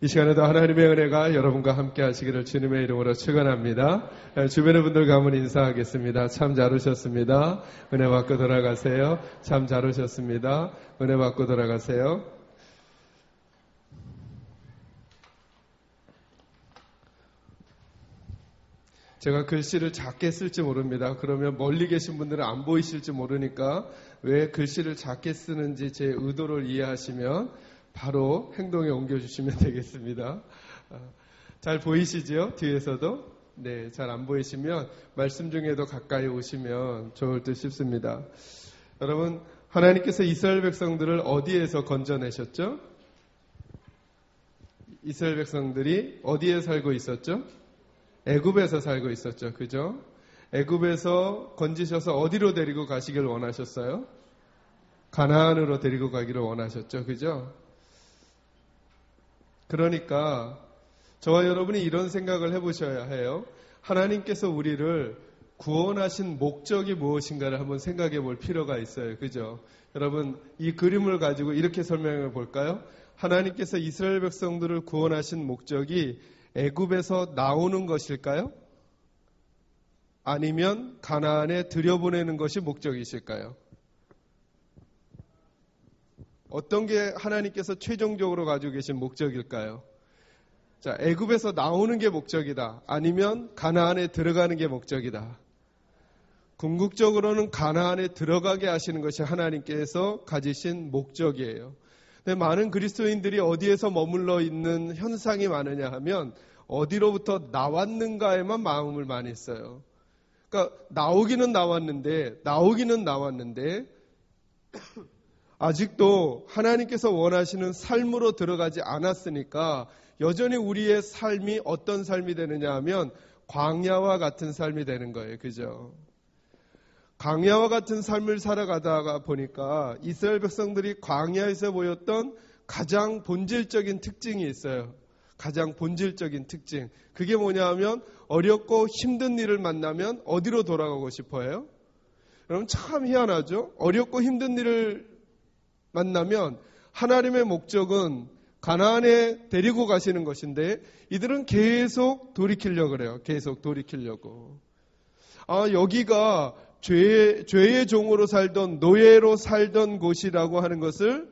이 시간에도 하나님의 은혜가 여러분과 함께 하시기를 주님의 이름으로 축원합니다. 주변의 분들과 한번 인사하겠습니다. 참 잘 오셨습니다. 은혜 받고 돌아가세요. 참 잘 오셨습니다. 은혜 받고 돌아가세요. 제가 글씨를 작게 쓸지 모릅니다. 그러면 멀리 계신 분들은 안 보이실지 모르니까 왜 글씨를 작게 쓰는지 제 의도를 이해하시면 바로 행동에 옮겨주시면 되겠습니다. 잘 보이시죠? 뒤에서도? 네, 잘 안 보이시면 말씀 중에도 가까이 오시면 좋을 듯 싶습니다. 여러분, 하나님께서 이스라엘 백성들을 어디에서 건져내셨죠? 이스라엘 백성들이 어디에 살고 있었죠? 애굽에서 살고 있었죠. 그죠? 애굽에서 건지셔서 어디로 데리고 가시길 원하셨어요? 가나안으로 데리고 가기를 원하셨죠. 그죠? 그러니까 저와 여러분이 이런 생각을 해보셔야 해요. 하나님께서 우리를 구원하신 목적이 무엇인가를 한번 생각해 볼 필요가 있어요. 그죠? 여러분, 이 그림을 가지고 이렇게 설명해 볼까요? 하나님께서 이스라엘 백성들을 구원하신 목적이 애굽에서 나오는 것일까요? 아니면 가나안에 들여보내는 것이 목적이실까요? 어떤 게 하나님께서 최종적으로 가지고 계신 목적일까요? 자, 애굽에서 나오는 게 목적이다. 아니면 가나안에 들어가는 게 목적이다. 궁극적으로는 가나안에 들어가게 하시는 것이 하나님께서 가지신 목적이에요. 근데 많은 그리스도인들이 어디에서 머물러 있는 현상이 많으냐 하면 어디로부터 나왔는가에만 마음을 많이 써요. 그러니까 나오기는 나왔는데 아직도 하나님께서 원하시는 삶으로 들어가지 않았으니까 여전히 우리의 삶이 어떤 삶이 되느냐 하면 광야와 같은 삶이 되는 거예요. 그죠? 광야와 같은 삶을 살아가다가 보니까 이스라엘 백성들이 광야에서 보였던 가장 본질적인 특징이 있어요. 가장 본질적인 특징. 그게 뭐냐 하면 어렵고 힘든 일을 만나면 어디로 돌아가고 싶어요? 여러분 참 희한하죠? 어렵고 힘든 일을 만나면 하나님의 목적은 가나안에 데리고 가시는 것인데 이들은 계속 돌이키려고 그래요. 계속 돌이키려고. 여기가 죄의 종으로 살던 노예로 살던 곳이라고 하는 것을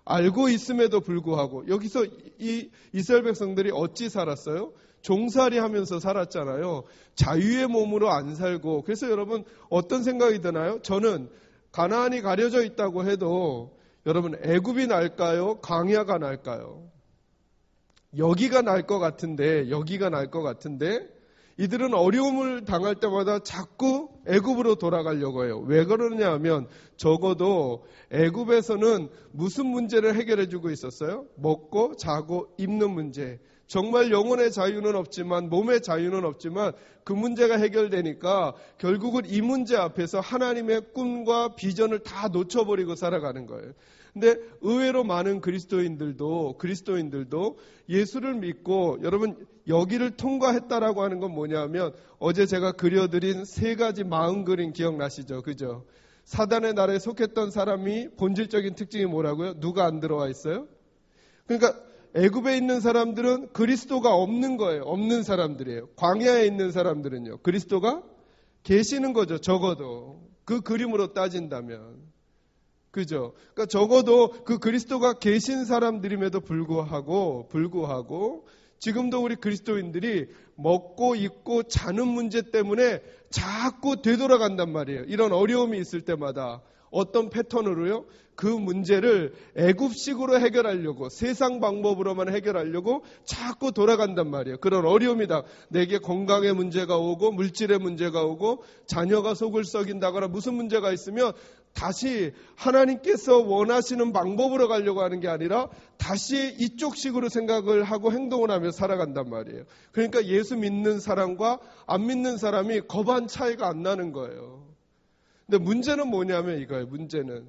알고 있음에도 불구하고 여기서 이 이스라엘 백성들이 어찌 살았어요? 종살이 하면서 살았잖아요. 자유의 몸으로 안 살고. 그래서 여러분 어떤 생각이 드나요? 저는 가나안이 가려져 있다고 해도 여러분 애굽이 날까요? 광야가 날까요? 여기가 날 것 같은데 이들은 어려움을 당할 때마다 자꾸 애굽으로 돌아가려고 해요. 왜 그러냐 하면 적어도 애굽에서는 무슨 문제를 해결해 주고 있었어요? 먹고 자고 입는 문제. 정말 영혼의 자유는 없지만 몸의 자유는 없지만 그 문제가 해결되니까 결국은 이 문제 앞에서 하나님의 꿈과 비전을 다 놓쳐버리고 살아가는 거예요. 근데 의외로 많은 그리스도인들도 예수를 믿고 여러분 여기를 통과했다라고 하는 건 뭐냐면 어제 제가 그려드린 세 가지 마음 그림 기억나시죠? 그죠? 사단의 나라에 속했던 사람이 본질적인 특징이 뭐라고요? 누가 안 들어와 있어요? 그러니까 애굽에 있는 사람들은 그리스도가 없는 거예요. 없는 사람들이에요. 광야에 있는 사람들은요. 그리스도가 계시는 거죠. 적어도. 그 그림으로 따진다면. 그죠? 그러니까 적어도 그 그리스도가 계신 사람들임에도 불구하고 지금도 우리 그리스도인들이 먹고 입고 자는 문제 때문에 자꾸 되돌아간단 말이에요. 이런 어려움이 있을 때마다 어떤 패턴으로요? 그 문제를 애굽식으로 해결하려고 세상 방법으로만 해결하려고 자꾸 돌아간단 말이에요. 그런 어려움이다. 내게 건강의 문제가 오고 물질의 문제가 오고 자녀가 속을 썩인다거나 무슨 문제가 있으면 다시 하나님께서 원하시는 방법으로 가려고 하는 게 아니라 다시 이쪽식으로 생각을 하고 행동을 하며 살아간단 말이에요. 그러니까 예수 믿는 사람과 안 믿는 사람이 겁한 차이가 안 나는 거예요. 근데 문제는 뭐냐면 이거예요. 문제는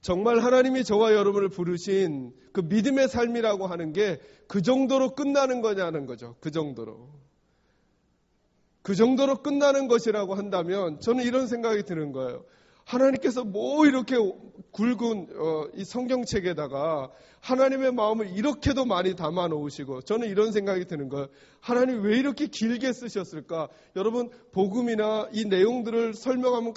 정말 하나님이 저와 여러분을 부르신 그 믿음의 삶이라고 하는 게 그 정도로 끝나는 거냐는 거죠. 그 정도로 끝나는 것이라고 한다면 저는 이런 생각이 드는 거예요. 하나님께서 뭐 이렇게 굵은 이 성경책에다가 하나님의 마음을 이렇게도 많이 담아 놓으시고, 저는 이런 생각이 드는 거예요. 하나님 왜 이렇게 길게 쓰셨을까? 여러분, 복음이나 이 내용들을 설명하면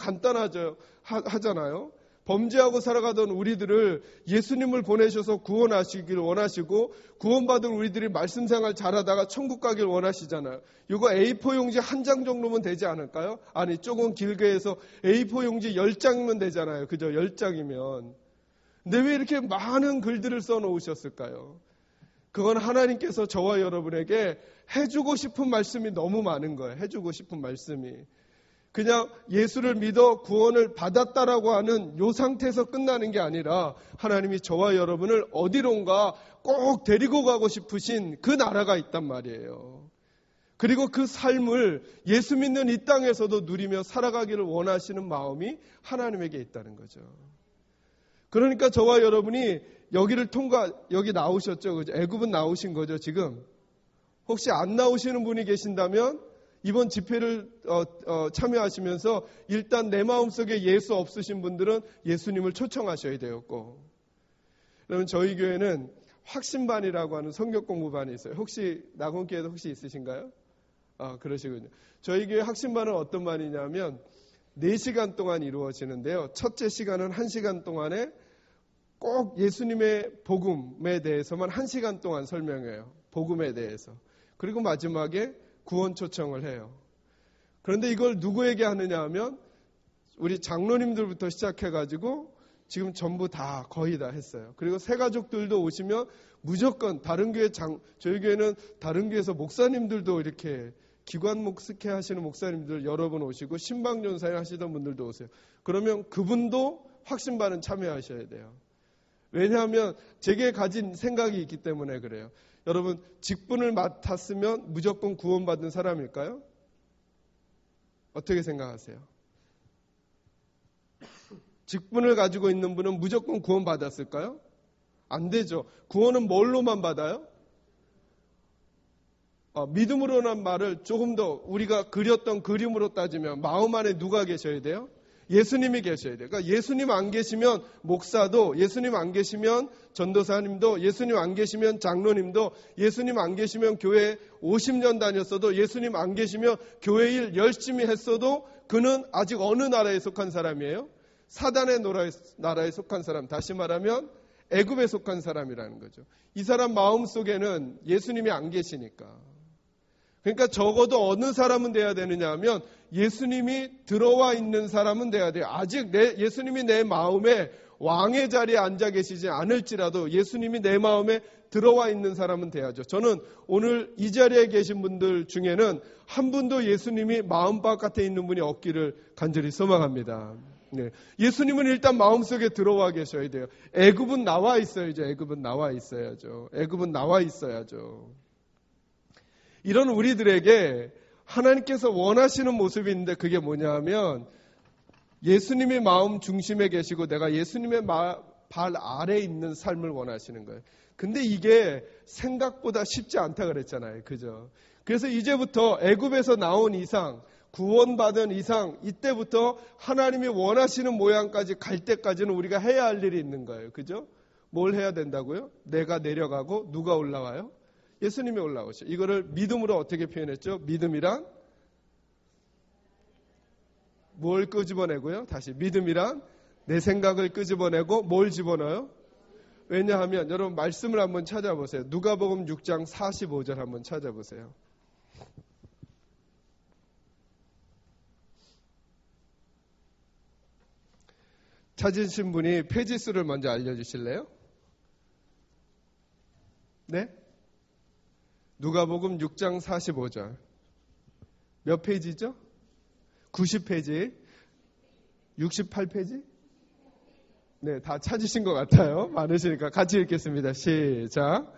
하잖아요. 범죄하고 살아가던 우리들을 예수님을 보내셔서 구원하시길 원하시고, 구원받은 우리들이 말씀 생활 잘하다가 천국 가길 원하시잖아요. 이거 A4 용지 한 장 정도면 되지 않을까요? 아니, 조금 길게 해서 A4 용지 10장이면 되잖아요. 그죠? 10장이면. 근데 왜 이렇게 많은 글들을 써놓으셨을까요? 그건 하나님께서 저와 여러분에게 해주고 싶은 말씀이 너무 많은 거예요. 해주고 싶은 말씀이. 그냥 예수를 믿어 구원을 받았다라고 하는 요 상태에서 끝나는 게 아니라 하나님이 저와 여러분을 어디론가 꼭 데리고 가고 싶으신 그 나라가 있단 말이에요. 그리고 그 삶을 예수 믿는 이 땅에서도 누리며 살아가기를 원하시는 마음이 하나님에게 있다는 거죠. 그러니까 저와 여러분이 여기 나오셨죠? 그죠? 애굽은 나오신 거죠, 지금. 혹시 안 나오시는 분이 계신다면 이번 집회를 참여하시면서 일단 내 마음속에 예수 없으신 분들은 예수님을 초청하셔야 되었고, 그러면 저희 교회는 확신반이라고 하는 성경 공부반이 있어요. 혹시 낙원교회도 혹시 있으신가요? 그러시군요. 저희 교회 확신반은 어떤 반이냐면 4시간 동안 이루어지는데요. 첫째 시간은 1시간 동안에 꼭 예수님의 복음에 대해서만 1시간 동안 설명해요. 복음에 대해서. 그리고 마지막에 구원 초청을 해요. 그런데 이걸 누구에게 하느냐 하면 우리 장로님들부터 시작해가지고 지금 전부 다 거의 다 했어요. 그리고 새가족들도 오시면 무조건 저희 교회는 다른 교회에서 목사님들도 이렇게 기관 목숙회 하시는 목사님들 여러 분 오시고 신방전사회 하시던 분들도 오세요. 그러면 그분도 확신반은 참여하셔야 돼요. 왜냐하면 제게 가진 생각이 있기 때문에 그래요. 여러분, 직분을 맡았으면 무조건 구원받은 사람일까요? 어떻게 생각하세요? 직분을 가지고 있는 분은 무조건 구원받았을까요? 안 되죠. 구원은 뭘로만 받아요? 믿음으로란 말을 조금 더 우리가 그렸던 그림으로 따지면 마음 안에 누가 계셔야 돼요? 예수님이 계셔야 돼요. 그러니까 예수님 안 계시면 목사도, 예수님 안 계시면 전도사님도, 예수님 안 계시면 장로님도, 예수님 안 계시면 교회 50년 다녔어도, 예수님 안 계시면 교회 일 열심히 했어도 그는 아직 어느 나라에 속한 사람이에요? 사단의 나라에 속한 사람. 다시 말하면 애굽에 속한 사람이라는 거죠. 이 사람 마음속에는 예수님이 안 계시니까. 그러니까 적어도 어느 사람은 돼야 되느냐 하면 예수님이 들어와 있는 사람은 돼야 돼요. 아직 예수님이 내 마음에 왕의 자리에 앉아 계시지 않을지라도 예수님이 내 마음에 들어와 있는 사람은 돼야죠. 저는 오늘 이 자리에 계신 분들 중에는 한 분도 예수님이 마음 바깥에 있는 분이 없기를 간절히 소망합니다. 네. 예수님은 일단 마음속에 들어와 계셔야 돼요. 애굽은 나와 있어야죠. 애굽은 나와 있어야죠. 애굽은 나와 있어야죠. 이런 우리들에게 하나님께서 원하시는 모습이 있는데 그게 뭐냐 하면 예수님의 마음 중심에 계시고 내가 예수님의 발 아래에 있는 삶을 원하시는 거예요. 근데 이게 생각보다 쉽지 않다 그랬잖아요. 그죠? 그래서 이제부터 애굽에서 나온 이상, 구원받은 이상, 이때부터 하나님이 원하시는 모양까지 갈 때까지는 우리가 해야 할 일이 있는 거예요. 그죠? 뭘 해야 된다고요? 내가 내려가고 누가 올라와요? 예수님이 올라오셔. 이거를 믿음으로 어떻게 표현했죠? 믿음이란 뭘 끄집어내고요? 다시 믿음이란 내 생각을 끄집어내고 뭘 집어넣어요? 왜냐하면 여러분 말씀을 한번 찾아보세요. 누가복음 6장 45절 한번 찾아보세요. 찾으신 분이 페이지수를 먼저 알려주실래요? 네? 누가복음 6장 45절. 몇 페이지죠? 90페이지? 68페이지? 네, 다 찾으신 것 같아요. 많으시니까 같이 읽겠습니다. 시작.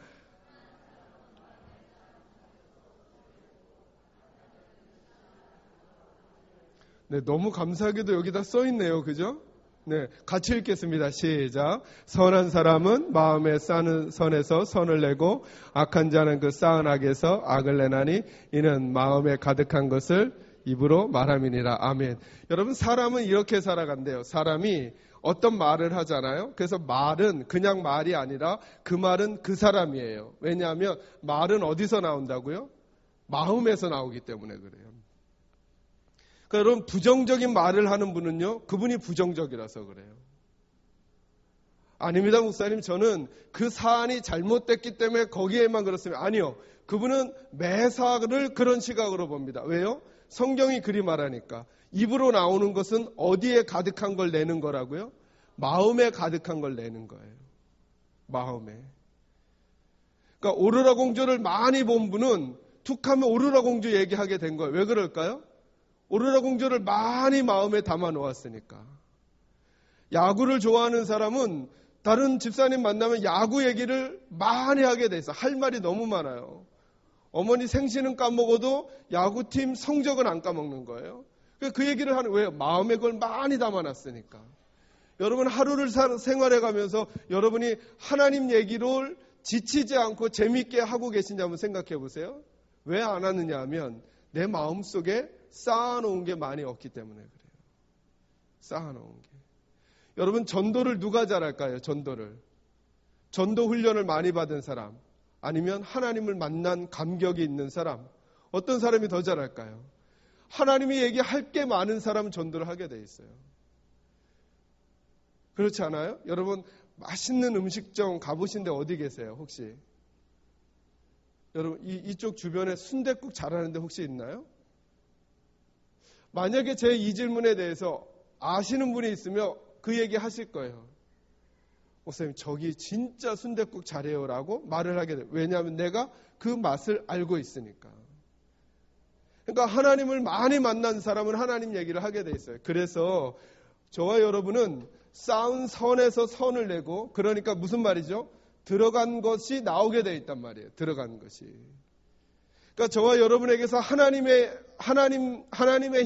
네, 너무 감사하게도 여기다 써 있네요. 그죠? 네, 같이 읽겠습니다. 시작. 선한 사람은 마음에 쌓는 선에서 선을 내고 악한 자는 그 쌓은 악에서 악을 내나니 이는 마음에 가득한 것을 입으로 말함이니라. 아멘. 여러분, 사람은 이렇게 살아간대요. 사람이 어떤 말을 하잖아요. 그래서 말은 그냥 말이 아니라 그 말은 그 사람이에요. 왜냐하면 말은 어디서 나온다고요? 마음에서 나오기 때문에 그래요. 그러니까 여러분, 부정적인 말을 하는 분은요, 그분이 부정적이라서 그래요. 아닙니다, 목사님. 저는 그 사안이 잘못됐기 때문에 거기에만 그렇습니다. 아니요. 그분은 매사를 그런 시각으로 봅니다. 왜요? 성경이 그리 말하니까. 입으로 나오는 것은 어디에 가득한 걸 내는 거라고요? 마음에 가득한 걸 내는 거예요. 마음에. 그러니까 오로라 공주를 많이 본 분은 툭하면 오로라 공주 얘기하게 된 거예요. 왜 그럴까요? 오로라 공주를 많이 마음에 담아 놓았으니까. 야구를 좋아하는 사람은 다른 집사님 만나면 야구 얘기를 많이 하게 돼 있어. 할 말이 너무 많아요. 어머니 생신은 까먹어도 야구팀 성적은 안 까먹는 거예요. 그 얘기를 하는, 왜요? 마음에 그걸 많이 담아놨으니까. 여러분, 하루를 생활해 가면서 여러분이 하나님 얘기를 지치지 않고 재밌게 하고 계신지 한번 생각해 보세요. 왜 안 하느냐 하면 내 마음속에 쌓아놓은 게 많이 없기 때문에 그래요. 쌓아놓은 게. 여러분, 전도를 누가 잘할까요? 전도를. 전도 훈련을 많이 받은 사람, 아니면 하나님을 만난 감격이 있는 사람, 어떤 사람이 더 잘할까요? 하나님이 얘기할 게 많은 사람은 전도를 하게 돼 있어요. 그렇지 않아요? 여러분, 맛있는 음식점 가보신 데 어디 계세요? 혹시? 여러분, 이쪽 주변에 순댓국 잘하는 데 혹시 있나요? 만약에 제 이 질문에 대해서 아시는 분이 있으면 그 얘기 하실 거예요. 목사님, 저기 진짜 순댓국 잘해요라고 말을 하게 돼요. 왜냐하면 내가 그 맛을 알고 있으니까. 그러니까 하나님을 많이 만난 사람은 하나님 얘기를 하게 돼 있어요. 그래서 저와 여러분은 쌓은 선에서 선을 내고, 그러니까 무슨 말이죠? 들어간 것이 나오게 돼 있단 말이에요. 들어간 것이. 그러니까 저와 여러분에게서 하나님의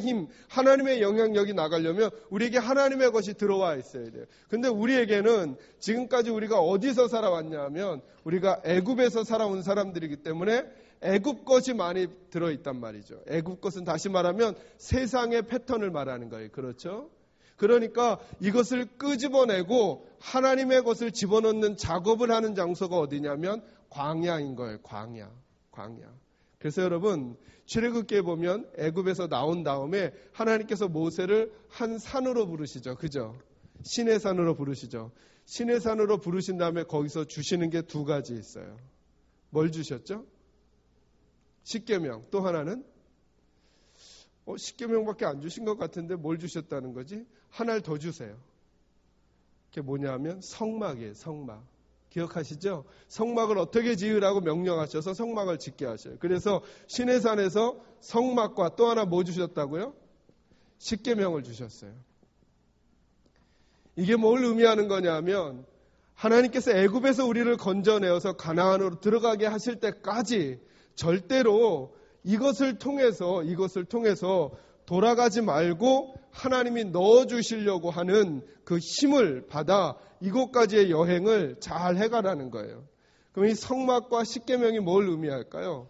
힘, 하나님의 영향력이 나가려면 우리에게 하나님의 것이 들어와 있어야 돼요. 근데 우리에게는 지금까지 우리가 어디서 살아왔냐 하면 우리가 애굽에서 살아온 사람들이기 때문에 애굽 것이 많이 들어있단 말이죠. 애굽 것은 다시 말하면 세상의 패턴을 말하는 거예요. 그렇죠? 그러니까 이것을 끄집어내고 하나님의 것을 집어넣는 작업을 하는 장소가 어디냐면 광야인 거예요. 광야. 그래서 여러분, 출애굽기에 보면 애굽에서 나온 다음에 하나님께서 모세를 한 산으로 부르시죠. 그죠? 신의 산으로 부르시죠. 신의 산으로 부르신 다음에 거기서 주시는 게 두 가지 있어요. 뭘 주셨죠? 십계명. 또 하나는? 십계명밖에 안 주신 것 같은데 뭘 주셨다는 거지? 하나를 더 주세요. 그게 뭐냐 하면 성막이에요. 성막. 기억하시죠? 성막을 어떻게 지으라고 명령하셔서 성막을 짓게 하셔요. 그래서 신의 산에서 성막과 또 하나 뭐 주셨다고요? 십계명을 주셨어요. 이게 뭘 의미하는 거냐면 하나님께서 애굽에서 우리를 건져내어서 가나안으로 들어가게 하실 때까지 절대로 이것을 통해서 돌아가지 말고 하나님이 넣어주시려고 하는 그 힘을 받아 이곳까지의 여행을 잘 해가라는 거예요. 그럼 이 성막과 십계명이 뭘 의미할까요?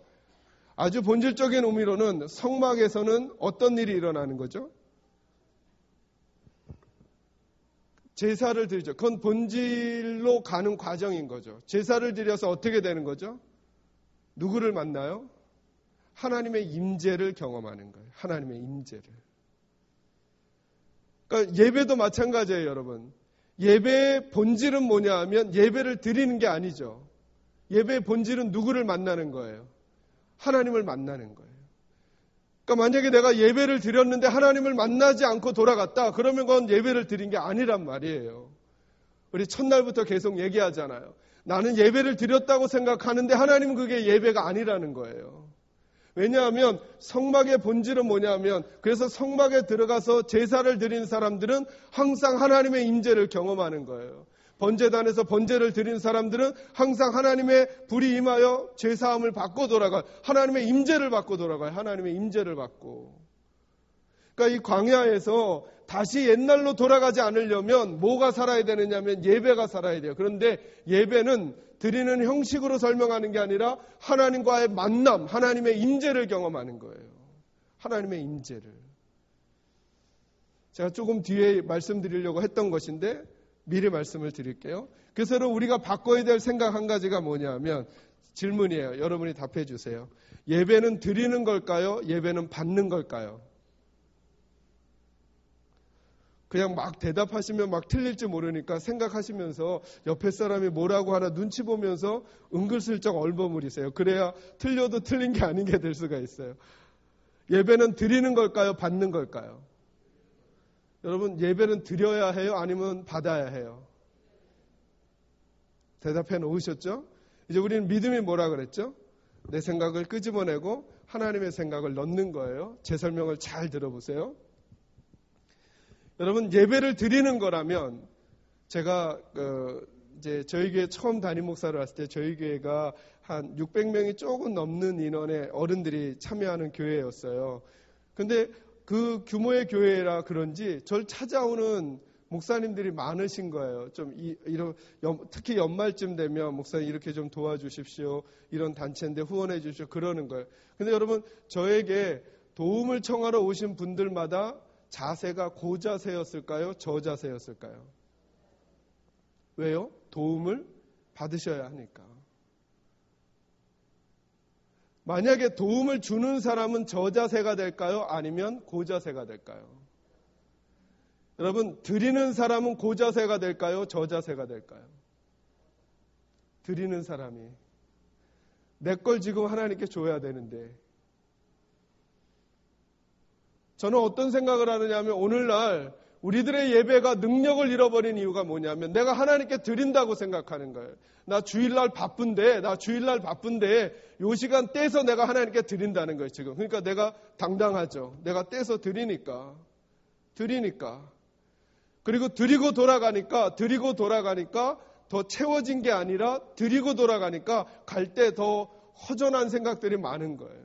아주 본질적인 의미로는 성막에서는 어떤 일이 일어나는 거죠? 제사를 드리죠. 그건 본질로 가는 과정인 거죠. 제사를 드려서 어떻게 되는 거죠? 누구를 만나요? 하나님의 임재를 경험하는 거예요. 하나님의 임재를. 그러니까 예배도 마찬가지예요, 여러분. 예배의 본질은 뭐냐 하면 예배를 드리는 게 아니죠. 예배의 본질은 누구를 만나는 거예요? 하나님을 만나는 거예요. 그러니까 만약에 내가 예배를 드렸는데 하나님을 만나지 않고 돌아갔다, 그러면 그건 예배를 드린 게 아니란 말이에요. 우리 첫날부터 계속 얘기하잖아요. 나는 예배를 드렸다고 생각하는데 하나님은 그게 예배가 아니라는 거예요. 왜냐하면 성막의 본질은 뭐냐면, 그래서 성막에 들어가서 제사를 드리는 사람들은 항상 하나님의 임재를 경험하는 거예요. 번제단에서 번제를 드리는 사람들은 항상 하나님의 불이 임하여 죄사함을 받고 돌아가요. 하나님의 임재를 받고 돌아가요. 하나님의 임재를 받고. 그러니까 이 광야에서 다시 옛날로 돌아가지 않으려면 뭐가 살아야 되느냐면 예배가 살아야 돼요. 그런데 예배는 드리는 형식으로 설명하는 게 아니라 하나님과의 만남, 하나님의 임재를 경험하는 거예요. 하나님의 임재를. 제가 조금 뒤에 말씀드리려고 했던 것인데 미리 말씀을 드릴게요. 그래서 우리가 바꿔야 될 생각 한 가지가 뭐냐면 질문이에요. 여러분이 답해 주세요. 예배는 드리는 걸까요? 예배는 받는 걸까요? 그냥 막 대답하시면 막 틀릴지 모르니까 생각하시면서 옆에 사람이 뭐라고 하나 눈치 보면서 은근슬쩍 얼버무리세요. 그래야 틀려도 틀린 게 아닌 게 될 수가 있어요. 예배는 드리는 걸까요? 받는 걸까요? 여러분, 예배는 드려야 해요? 아니면 받아야 해요? 대답해 놓으셨죠? 이제 우리는 믿음이 뭐라 그랬죠? 내 생각을 끄집어내고 하나님의 생각을 넣는 거예요. 제 설명을 잘 들어보세요. 여러분, 예배를 드리는 거라면 제가 이제 저희 교회 처음 담임 목사를 왔을 때 저희 교회가 한 600명이 조금 넘는 인원의 어른들이 참여하는 교회였어요. 근데 그 규모의 교회라 그런지 절 찾아오는 목사님들이 많으신 거예요. 특히 연말쯤 되면 목사님 이렇게 좀 도와주십시오. 이런 단체인데 후원해 주십시오. 그러는 거예요. 근데 여러분, 저에게 도움을 청하러 오신 분들마다 자세가 고자세였을까요? 저자세였을까요? 왜요? 도움을 받으셔야 하니까. 만약에 도움을 주는 사람은 저자세가 될까요? 아니면 고자세가 될까요? 여러분, 드리는 사람은 고자세가 될까요? 저자세가 될까요? 드리는 사람이. 내 걸 지금 하나님께 줘야 되는데. 저는 어떤 생각을 하느냐면 오늘날 우리들의 예배가 능력을 잃어버린 이유가 뭐냐면 내가 하나님께 드린다고 생각하는 거예요. 나 주일날 바쁜데 요 시간 떼서 내가 하나님께 드린다는 거예요, 지금. 그러니까 내가 당당하죠. 내가 떼서 드리니까. 그리고 드리고 돌아가니까 더 채워진 게 아니라 드리고 돌아가니까 갈 때 더 허전한 생각들이 많은 거예요.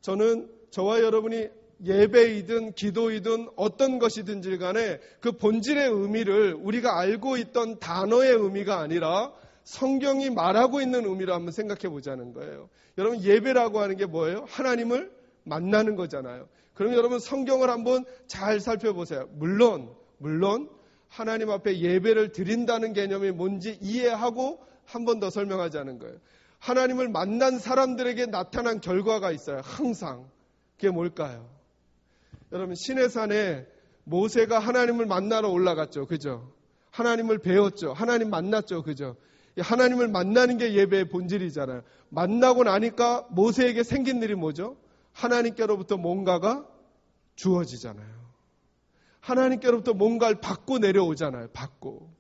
저는 저와 여러분이 예배이든 기도이든 어떤 것이든지 간에 그 본질의 의미를 우리가 알고 있던 단어의 의미가 아니라 성경이 말하고 있는 의미로 한번 생각해 보자는 거예요. 여러분, 예배라고 하는 게 뭐예요? 하나님을 만나는 거잖아요. 그럼 여러분, 성경을 한번 잘 살펴보세요. 물론 하나님 앞에 예배를 드린다는 개념이 뭔지 이해하고 한 번 더 설명하자는 거예요. 하나님을 만난 사람들에게 나타난 결과가 있어요. 항상. 그게 뭘까요? 여러분, 시내산에 모세가 하나님을 만나러 올라갔죠. 그죠? 하나님을 배웠죠. 하나님 만났죠. 그죠? 하나님을 만나는 게 예배의 본질이잖아요. 만나고 나니까 모세에게 생긴 일이 뭐죠? 하나님께로부터 뭔가가 주어지잖아요. 하나님께로부터 뭔가를 받고 내려오잖아요. 받고.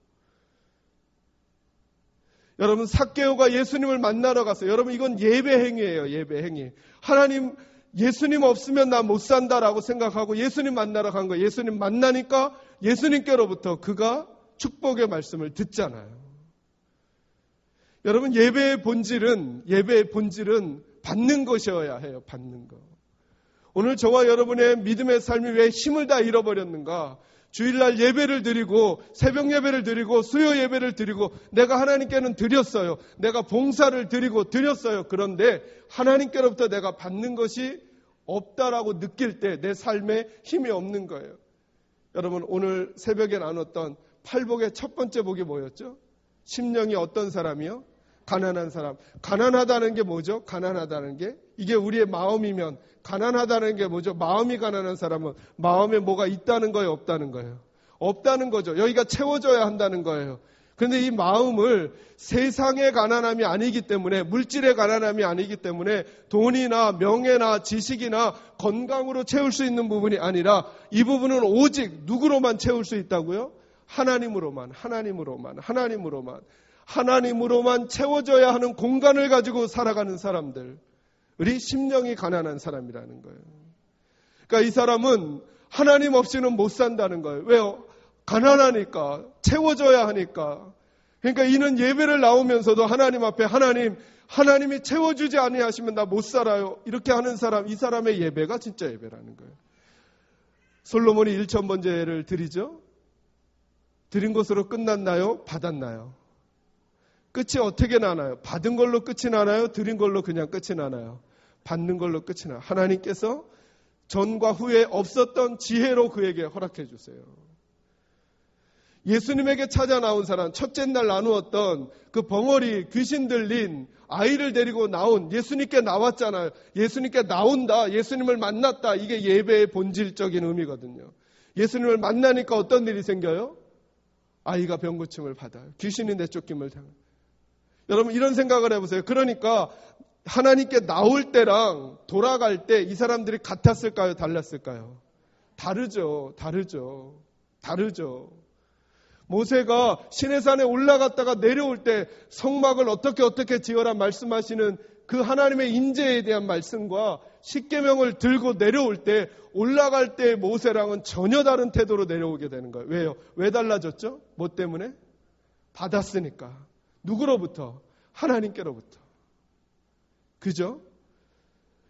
여러분, 삭개오가 예수님을 만나러 갔어요. 여러분, 이건 예배행위예요. 예배행위. 하나님, 예수님 없으면 나 못 산다라고 생각하고 예수님 만나러 간 거예요. 예수님 만나니까 예수님께로부터 그가 축복의 말씀을 듣잖아요. 여러분, 예배의 본질은 받는 것이어야 해요. 받는 것. 오늘 저와 여러분의 믿음의 삶이 왜 힘을 다 잃어버렸는가? 주일날 예배를 드리고 새벽 예배를 드리고 수요 예배를 드리고 내가 하나님께는 드렸어요. 내가 봉사를 드렸어요. 그런데 하나님께로부터 내가 받는 것이 없다라고 느낄 때 내 삶에 힘이 없는 거예요. 여러분, 오늘 새벽에 나눴던 팔복의 첫 번째 복이 뭐였죠? 심령이 어떤 사람이요? 가난한 사람. 가난하다는 게 뭐죠? 가난하다는 게 이게 우리의 마음이면 가난하다는 게 뭐죠? 마음이 가난한 사람은 마음에 뭐가 있다는 거예요? 없다는 거예요? 없다는 거죠. 여기가 채워져야 한다는 거예요. 그런데 이 마음을 세상의 가난함이 아니기 때문에, 물질의 가난함이 아니기 때문에 돈이나 명예나 지식이나 건강으로 채울 수 있는 부분이 아니라 이 부분은 오직 누구로만 채울 수 있다고요? 하나님으로만 채워져야 하는 공간을 가지고 살아가는 사람들. 우리 심령이 가난한 사람이라는 거예요. 그러니까 이 사람은 하나님 없이는 못 산다는 거예요. 왜요? 가난하니까, 채워져야 하니까. 그러니까 이는 예배를 나오면서도 하나님 앞에 하나님이 채워주지 아니하시면 나 못 살아요. 이렇게 하는 사람, 이 사람의 예배가 진짜 예배라는 거예요. 솔로몬이 1,000번제를 드리죠. 드린 것으로 끝났나요? 받았나요? 끝이 어떻게 나나요? 받은 걸로 끝이 나나요? 드린 걸로 그냥 끝이 나나요? 받는 걸로 끝이 나요. 하나님께서 전과 후에 없었던 지혜로 그에게 허락해 주세요. 예수님에게 찾아 나온 사람, 첫째 날 나누었던 그 벙어리 귀신 들린 아이를 데리고 나온, 예수님께 나왔잖아요. 예수님께 나온다, 예수님을 만났다. 이게 예배의 본질적인 의미거든요. 예수님을 만나니까 어떤 일이 생겨요? 아이가 병고침을 받아요. 귀신이 내쫓김을 당해요. 여러분 이런 생각을 해보세요. 그러니까 하나님께 나올 때랑 돌아갈 때 이 사람들이 같았을까요? 달랐을까요? 다르죠. 모세가 시내산에 올라갔다가 내려올 때 성막을 어떻게 지어라 말씀하시는 그 하나님의 인재에 대한 말씀과 십계명을 들고 내려올 때 올라갈 때 모세랑은 전혀 다른 태도로 내려오게 되는 거예요. 왜요? 왜 달라졌죠? 뭐 때문에? 받았으니까. 누구로부터? 하나님께로부터. 그죠?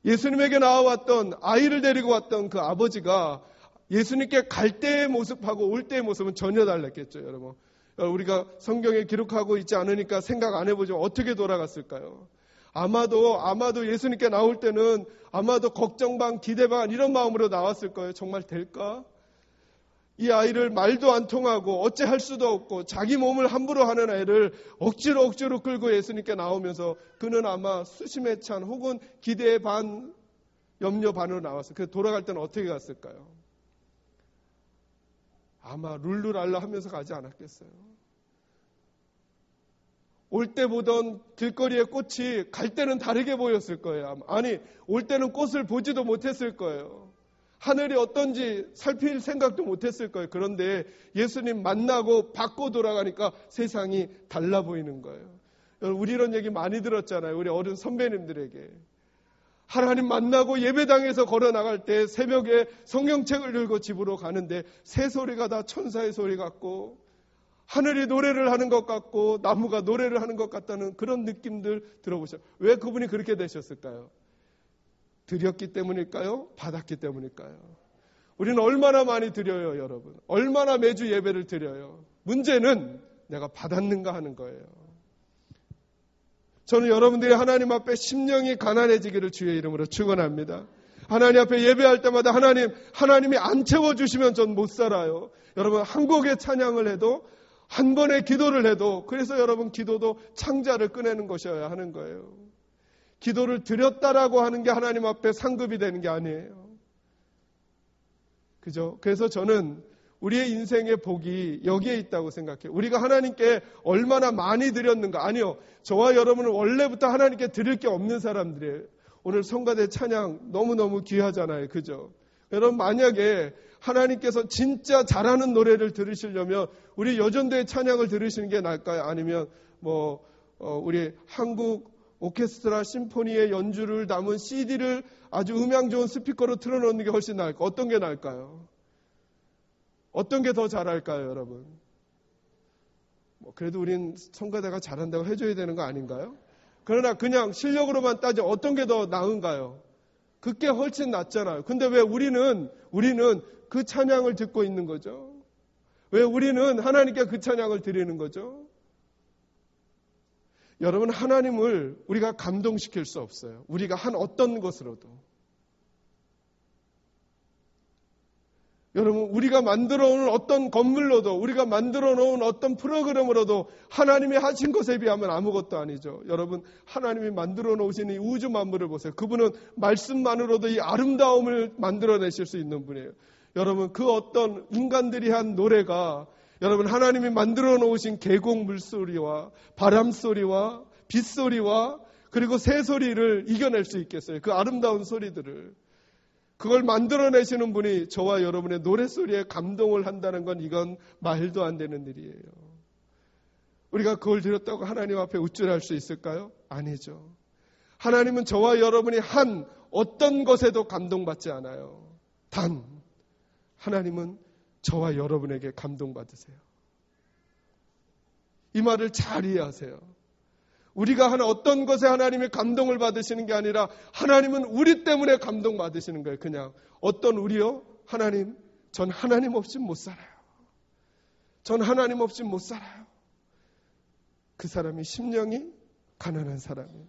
예수님에게 나와왔던 아이를 데리고 왔던 그 아버지가 예수님께 갈 때의 모습하고 올 때의 모습은 전혀 달랐겠죠, 여러분. 우리가 성경에 기록하고 있지 않으니까 생각 안 해보죠. 어떻게 돌아갔을까요? 아마도 예수님께 나올 때는 아마도 걱정 반, 기대 반 이런 마음으로 나왔을 거예요. 정말 될까? 이 아이를 말도 안 통하고 어찌 할 수도 없고 자기 몸을 함부로 하는 애를 억지로 끌고 예수님께 나오면서 그는 아마 수심에 찬 혹은 기대 반, 염려 반으로 나왔어요. 그래서 돌아갈 때는 어떻게 갔을까요? 아마 룰루랄라 하면서 가지 않았겠어요. 올 때 보던 길거리의 꽃이 갈 때는 다르게 보였을 거예요. 아니, 올 때는 꽃을 보지도 못했을 거예요. 하늘이 어떤지 살필 생각도 못했을 거예요. 그런데 예수님 만나고 받고 돌아가니까 세상이 달라 보이는 거예요. 여러분, 우리 이런 얘기 많이 들었잖아요. 우리 어른 선배님들에게. 하나님 만나고 예배당에서 걸어 나갈 때 새벽에 성경책을 들고 집으로 가는데 새소리가 다 천사의 소리 같고 하늘이 노래를 하는 것 같고 나무가 노래를 하는 것 같다는 그런 느낌들 들어보세요. 왜 그분이 그렇게 되셨을까요? 드렸기 때문일까요? 받았기 때문일까요? 우리는 얼마나 많이 드려요, 여러분? 얼마나 매주 예배를 드려요? 문제는 내가 받았는가 하는 거예요. 저는 여러분들이 하나님 앞에 심령이 가난해지기를 주의 이름으로 축원합니다. 하나님 앞에 예배할 때마다 하나님이 안 채워주시면 전 못 살아요. 여러분 한 곡의 찬양을 해도 한 번의 기도를 해도 그래서 여러분 기도도 창자를 꺼내는 것이어야 하는 거예요. 기도를 드렸다라고 하는 게 하나님 앞에 상급이 되는 게 아니에요. 그죠? 그래서 저는 우리의 인생의 복이 여기에 있다고 생각해요. 우리가 하나님께 얼마나 많이 드렸는가. 아니요. 저와 여러분은 원래부터 하나님께 드릴 게 없는 사람들이에요. 오늘 성가대 찬양 너무너무 귀하잖아요. 그죠? 여러분 만약에 하나님께서 진짜 잘하는 노래를 들으시려면 우리 여전도의 찬양을 들으시는 게 나을까요? 아니면 우리 한국 오케스트라 심포니의 연주를 담은 CD를 아주 음향 좋은 스피커로 틀어놓는 게 훨씬 나을까요? 어떤 게 나을까요? 어떤 게 더 잘할까요, 여러분? 그래도 우린 성가대가 잘한다고 해줘야 되는 거 아닌가요? 그러나 그냥 실력으로만 따져 어떤 게 더 나은가요? 그게 훨씬 낫잖아요. 근데 왜 우리는 그 찬양을 듣고 있는 거죠? 왜 우리는 하나님께 그 찬양을 드리는 거죠? 여러분, 하나님을 우리가 감동시킬 수 없어요. 우리가 한 어떤 것으로도. 여러분, 우리가 만들어 놓은 어떤 건물로도, 우리가 만들어 놓은 어떤 프로그램으로도 하나님이 하신 것에 비하면 아무것도 아니죠. 여러분, 하나님이 만들어 놓으신 이 우주 만물을 보세요. 그분은 말씀만으로도 이 아름다움을 만들어내실 수 있는 분이에요. 여러분, 그 어떤 인간들이 한 노래가 여러분, 하나님이 만들어 놓으신 계곡 물소리와 바람 소리와 빗소리와 그리고 새 소리를 이겨낼 수 있겠어요. 그 아름다운 소리들을. 그걸 만들어내시는 분이 저와 여러분의 노랫소리에 감동을 한다는 건 이건 말도 안 되는 일이에요. 우리가 그걸 드렸다고 하나님 앞에 우쭐할 수 있을까요? 아니죠. 하나님은 저와 여러분이 한 어떤 것에도 감동받지 않아요. 단 하나님은 저와 여러분에게 감동받으세요. 이 말을 잘 이해하세요. 우리가 하는 어떤 것에 하나님이 감동을 받으시는 게 아니라 하나님은 우리 때문에 감동받으시는 거예요. 그냥 어떤 우리요? 하나님, 전 하나님 없이 못 살아요. 전 하나님 없이 못 살아요. 그 사람이 심령이 가난한 사람이에요.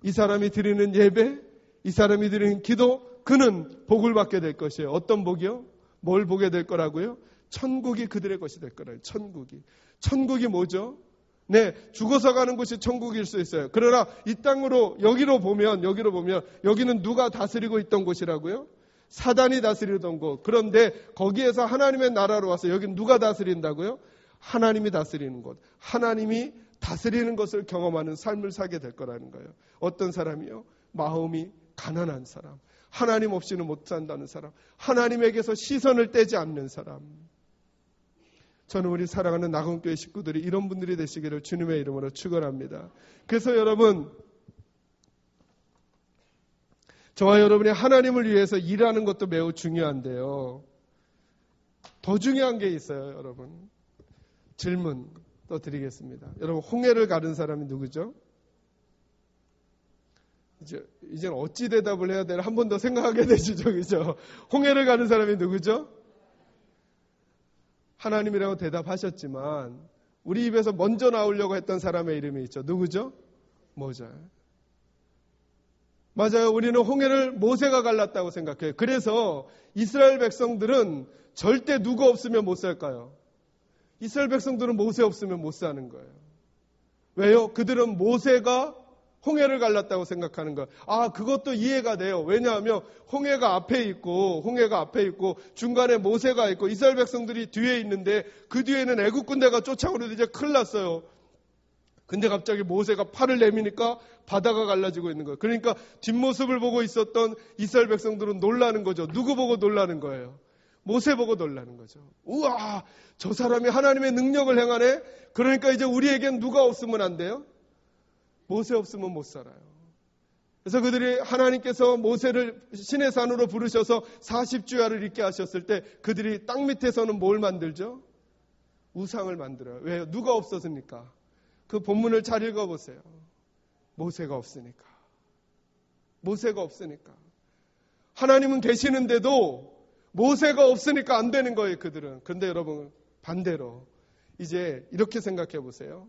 이 사람이 드리는 예배, 이 사람이 드리는 기도, 그는 복을 받게 될 것이에요. 어떤 복이요? 뭘 보게 될 거라고요? 천국이 그들의 것이 될 거라고요. 천국이. 천국이 뭐죠? 네, 죽어서 가는 곳이 천국일 수 있어요. 그러나 이 땅으로 여기로 보면 여기는 누가 다스리고 있던 곳이라고요? 사단이 다스리던 곳. 그런데 거기에서 하나님의 나라로 와서 여기는 누가 다스린다고요? 하나님이 다스리는 곳. 하나님이 다스리는 것을 경험하는 삶을 살게 될 거라는 거예요. 어떤 사람이요? 마음이 가난한 사람. 하나님 없이는 못 산다는 사람. 하나님에게서 시선을 떼지 않는 사람. 저는 우리 사랑하는 나금교회 식구들이 이런 분들이 되시기를 주님의 이름으로 축원합니다. 그래서 여러분, 저와 여러분이 하나님을 위해서 일하는 것도 매우 중요한데요. 더 중요한 게 있어요, 여러분. 질문 또 드리겠습니다. 여러분, 홍해를 가른 사람이 누구죠? 이제는 어찌 대답을 해야 되나 한 번 더 생각하게 되시죠, 그죠? 홍해를 가른 사람이 누구죠? 하나님이라고 대답하셨지만 우리 입에서 먼저 나오려고 했던 사람의 이름이 있죠. 누구죠? 모세. 맞아요. 우리는 홍해를 모세가 갈랐다고 생각해요. 그래서 이스라엘 백성들은 절대 누구 없으면 못 살까요? 이스라엘 백성들은 모세 없으면 못 사는 거예요. 왜요? 그들은 모세가 홍해를 갈랐다고 생각하는 거예요. 아, 그것도 이해가 돼요. 왜냐하면 홍해가 앞에 있고 중간에 모세가 있고 이스라엘 백성들이 뒤에 있는데 그 뒤에는 애국 군대가 쫓아오는데 이제 큰일 났어요. 근데 갑자기 모세가 팔을 내미니까 바다가 갈라지고 있는 거예요. 그러니까 뒷모습을 보고 있었던 이스라엘 백성들은 놀라는 거죠. 누구 보고 놀라는 거예요? 모세 보고 놀라는 거죠. 우와, 저 사람이 하나님의 능력을 행하네. 그러니까 이제 우리에겐 누가 없으면 안 돼요? 모세 없으면 못 살아요. 그래서 그들이 하나님께서 모세를 신의 산으로 부르셔서 40주야를 있게 하셨을 때 그들이 땅 밑에서는 뭘 만들죠? 우상을 만들어요. 왜요? 누가 없었습니까? 그 본문을 잘 읽어보세요. 모세가 없으니까. 모세가 없으니까. 하나님은 계시는데도 모세가 없으니까 안 되는 거예요, 그들은. 그런데 여러분, 반대로 이제 이렇게 생각해 보세요.